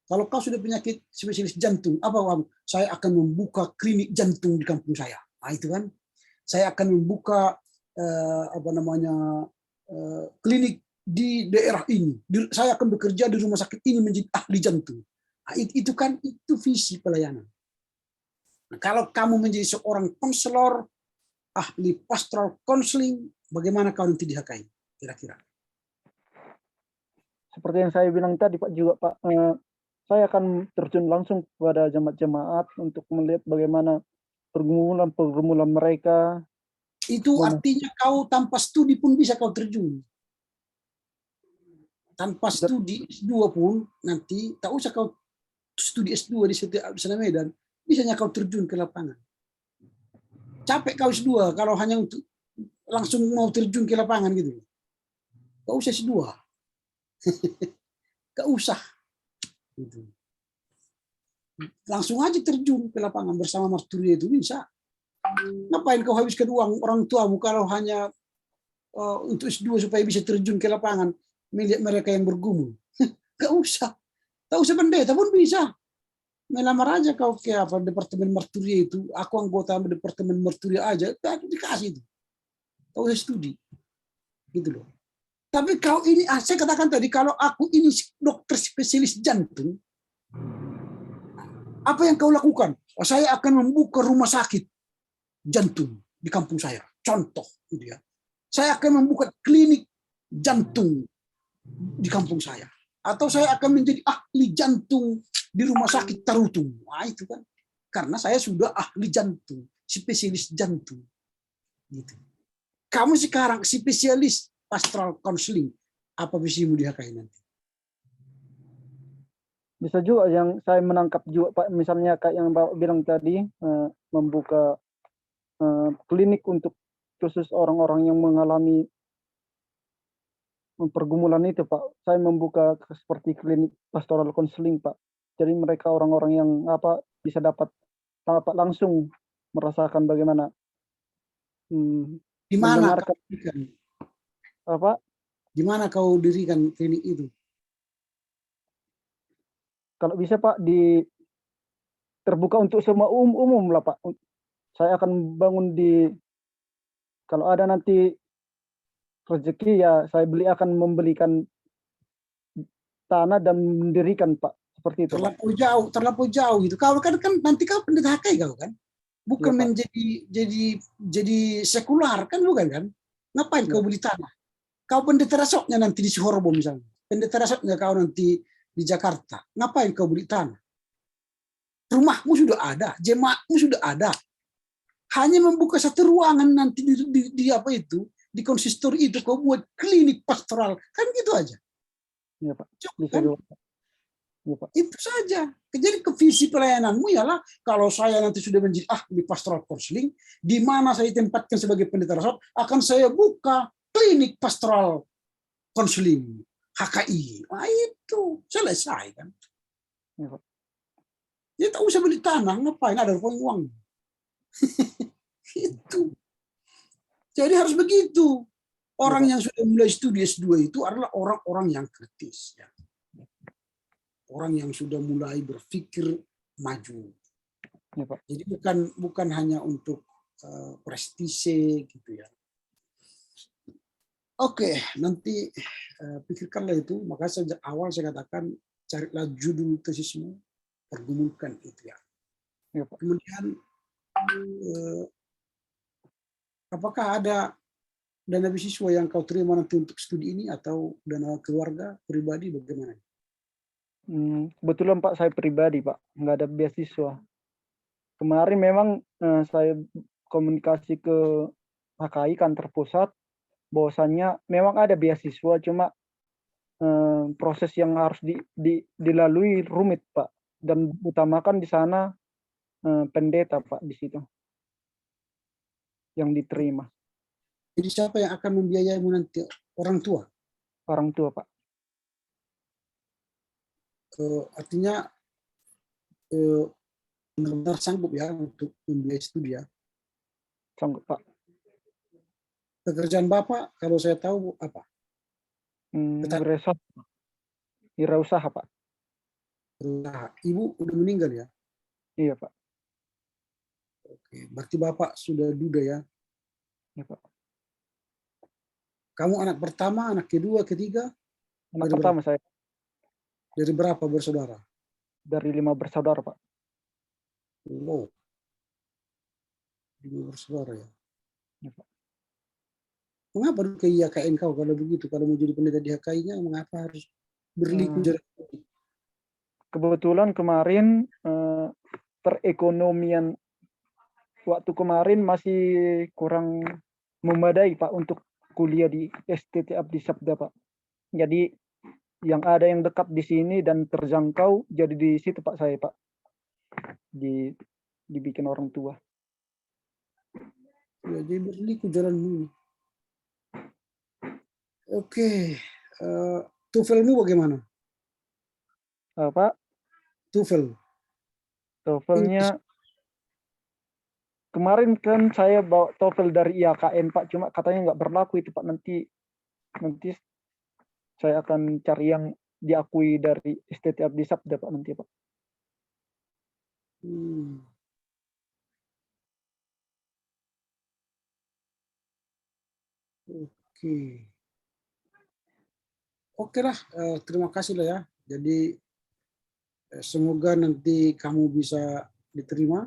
Kalau kau sudah penyakit spesialis jantung, apa kamu? Saya akan membuka klinik jantung di kampung saya. Nah, itu kan. Saya akan membuka klinik di daerah ini. Saya akan bekerja di rumah sakit ini menjadi ahli jantung. Nah, itu kan itu visi pelayanan. Nah, kalau kamu menjadi seorang konselor, ahli pastoral counseling, bagaimana kau nanti di HKI? Kira-kira. Seperti yang saya bilang tadi Pak juga Pak, saya akan terjun langsung kepada jemaat-jemaat untuk melihat bagaimana pergumulan mereka. Itu artinya kau tanpa studi pun bisa kau terjun. Tanpa studi S2 pun nanti, tak usah kau studi S2 di sana Medan, bisanya kau terjun ke lapangan. Capek kau S2 kalau hanya untuk langsung mau terjun ke lapangan gitu. Kau usah S2. Kau usah. Gitu. Langsung aja terjun ke lapangan bersama Marturia itu bisa. Ngapain kau habiskan uang orang tuamu kalau hanya untuk S2 supaya bisa terjun ke lapangan melihat mereka yang bergumul? Gak usah. Tak usah pendeta pun bisa. Melamar aja kau ke departemen Marturia itu. Aku anggota departemen Marturia aja, dikasih itu. Kau usah studi. Gitu loh. Tapi kau ini, saya katakan tadi, kalau aku ini dokter spesialis jantung, apa yang kau lakukan? Saya akan membuka rumah sakit jantung di kampung saya. Contoh, gitu ya. Saya akan membuka klinik jantung di kampung saya. Atau saya akan menjadi ahli jantung di rumah sakit Tarutung. Nah, itu kan. Karena saya sudah ahli jantung, spesialis jantung. Gitu. Kamu sekarang spesialis pastoral counseling. Apa visimu di HKI nanti? Bisa juga yang saya menangkap juga Pak, misalnya kayak yang Bapak bilang tadi, membuka klinik untuk khusus orang-orang yang mengalami pergumulan itu Pak. Saya membuka seperti klinik pastoral counseling Pak. Jadi mereka orang-orang yang bisa dapat langsung merasakan bagaimana di mana mendengarkan di mana kau dirikan klinik itu? Kalau bisa Pak terbuka untuk semua umum lah Pak. Saya akan bangun kalau ada nanti rezeki ya saya akan membelikan tanah dan mendirikan Pak, seperti itu. Terlalu jauh gitu. Kau kan nanti kau pendeta HKI kau kan, bukan ya, jadi sekular kan, bukan kan? Ngapain kau beli tanah? Kau pendeta rasoknya nanti di Sihorbo misalnya, pendeta rasoknya kau nanti di Jakarta, ngapain kau beli tanah? Rumahmu sudah ada, jemaatmu sudah ada. Hanya membuka satu ruangan nanti di apa itu, di konsistori itu kau buat klinik pastoral, kan gitu aja. Ya Pak. Kan? Ya, Pak. Itu saja. Jadi ke visi pelayananmu ialah kalau saya nanti sudah menjadi ahli pastoral counseling, di mana saya tempatkan sebagai pendeta rasok, akan saya buka klinik pastoral counseling. HKI. Nah itu selesai kan. Ya, Pak. Dia tak usah beli tanah, ngapain ada uang. Itu. Jadi harus begitu. Orang yang sudah mulai studi S2 itu adalah orang-orang yang kritis. Ya. Orang yang sudah mulai berpikir maju. Ya, Pak. Jadi bukan hanya untuk prestise gitu ya. Oke, nanti pikirkanlah itu. Maka sejak awal saya katakan carilah judul tesismu, pergumulkan itu ya. Ya, Pak. Kemudian apakah ada dana beasiswa yang kau terima nanti untuk studi ini atau dana keluarga pribadi bagaimana? Kebetulan Pak saya pribadi Pak nggak ada beasiswa. Kemarin memang saya komunikasi ke HKI kantor pusat, bahwasannya memang ada beasiswa, cuma proses yang harus dilalui rumit Pak, dan utamakan di sana pendeta Pak di situ yang diterima. Jadi siapa yang akan membiayaimu nanti? Orang tua? Orang tua Pak. Artinya benar-benar sanggup ya untuk membiayai studi ya? Sanggup Pak. Pekerjaan Bapak kalau saya tahu apa? Wirausaha Pak. Ibu udah meninggal ya? Iya Pak. Oke, berarti Bapak sudah duda ya? Iya Pak. Kamu anak pertama, anak kedua, ketiga? Anak pertama saya. Dari berapa bersaudara? Dari 5 bersaudara Pak. Wow. 5 bersaudara ya? Iya Pak. Mengapa ke IAKN kau kalau begitu? Kalau mau jadi pendeta di HKI-nya, mengapa harus berliku jarak? Kebetulan kemarin perekonomian waktu kemarin masih kurang memadai Pak untuk kuliah di STT Abdi Sabda Pak. Jadi yang ada yang dekat di sini dan terjangkau, jadi di situ Pak saya Pak. Dibikin orang tua. Ya, jadi berliku jalan ini. Oke, TOEFL-mu bagaimana? Pak? TOEFL-nya kemarin kan saya bawa TOEFL dari IAKN Pak, cuma katanya nggak berlaku itu Pak. Nanti saya akan cari yang diakui dari STT Abdi Sabda Pak nanti Pak. Oke lah, terima kasih lah ya. Jadi semoga nanti kamu bisa diterima.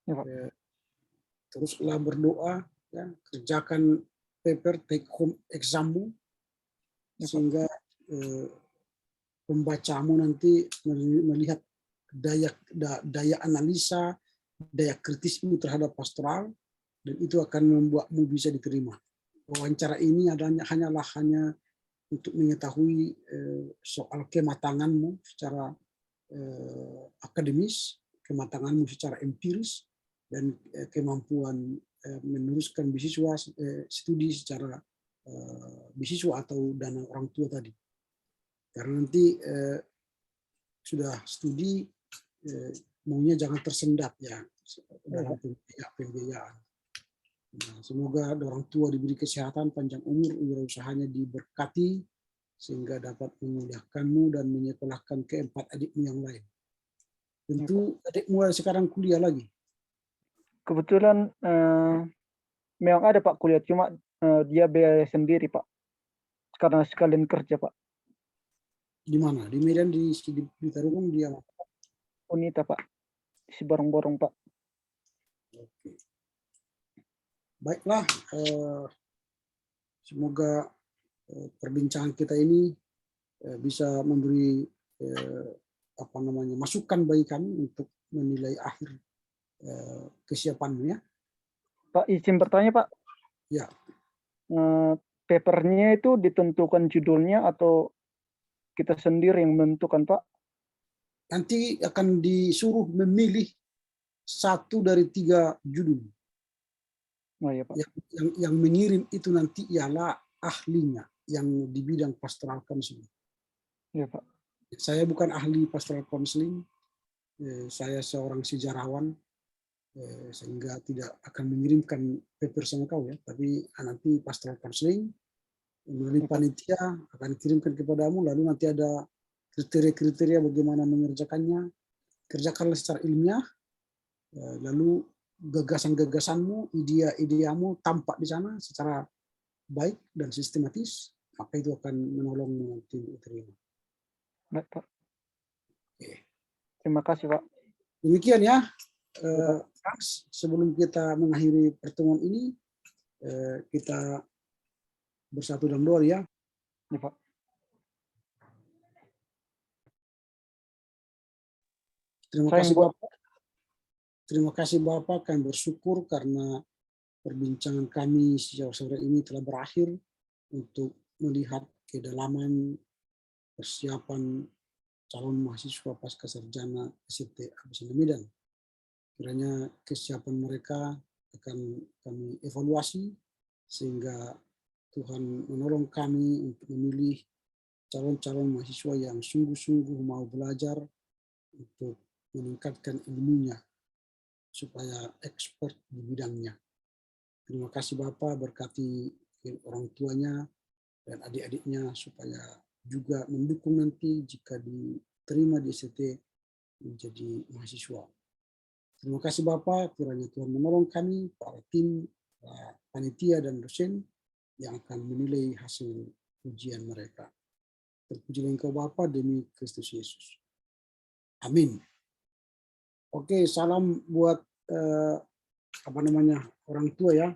Ya, Pak. Teruslah berdoa, ya, kerjakan paper take home exammu, ya, sehingga pembacamu nanti melihat daya analisa, daya kritismu terhadap pastoral, dan itu akan membuatmu bisa diterima. Wawancara ini hanyalah untuk mengetahui soal kematanganmu secara akademis, kematanganmu secara empiris, dan kemampuan meneruskan beasiswa studi secara beasiswa atau dana orang tua tadi. Karena nanti sudah studi maunya jangan tersendat ya dalam pembiayaan. Nah, semoga orang tua diberi kesehatan, panjang umur, usahanya diberkati sehingga dapat memudahkanmu dan menyekolahkan keempat adikmu yang lain. Tentu adikmu sekarang kuliah lagi. Kebetulan memang ada Pak kuliah, cuma dia biaya sendiri Pak, karena sekalian kerja Pak. Di mana? Di Medan, di Tarogong dia? Unita Pak, si borong-borong Pak. Oke. Baiklah, semoga perbincangan kita ini bisa memberi masukan bagi kami untuk menilai akhir kesiapanmu ya. Pak, izin bertanya Pak. Ya. Papernya itu ditentukan judulnya atau kita sendiri yang menentukan Pak? Nanti akan disuruh memilih 1 dari 3 judul. Oh, iya, Pak. Yang mengirim itu nanti ialah ahlinya. yang di bidang pastoral counseling. Ya Pak. Saya bukan ahli pastoral counseling, saya seorang sejarawan, sehingga tidak akan mengirimkan paper sama kau ya, tapi nanti pastoral counseling melalui panitia akan kirimkan kepadamu, lalu nanti ada kriteria-kriteria bagaimana mengerjakannya, kerjakanlah secara ilmiah, lalu gagasan-gagasanmu, ide-ideamu tampak di sana secara baik dan sistematis, maka itu akan menolongmu nanti diterima. Baik, Pak. Oke. Terima kasih Pak. Demikian ya, Frans, sebelum kita mengakhiri pertemuan ini, kita bersatu dalam doa ya. Ya Pak. Terima kasih Bapak, kami bersyukur karena perbincangan kami sore ini telah berakhir untuk melihat kedalaman persiapan calon mahasiswa pasca sarjana SIT Abisana Medan. Kiranya kesiapan mereka akan kami evaluasi sehingga Tuhan menolong kami untuk memilih calon-calon mahasiswa yang sungguh-sungguh mau belajar untuk meningkatkan ilmunya supaya expert di bidangnya. Terima kasih Bapak, berkati orang tuanya dan adik-adiknya supaya juga mendukung nanti jika diterima di ST menjadi mahasiswa. Terima kasih Bapak, kiranya Tuhan menolong kami, para tim, para panitia dan dosen yang akan menilai hasil ujian mereka. Terpujilah Engkau Bapa demi Kristus Yesus. Amin. Oke, salam buat orang tua ya.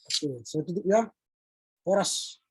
Oke, saya tutup ya. Horas.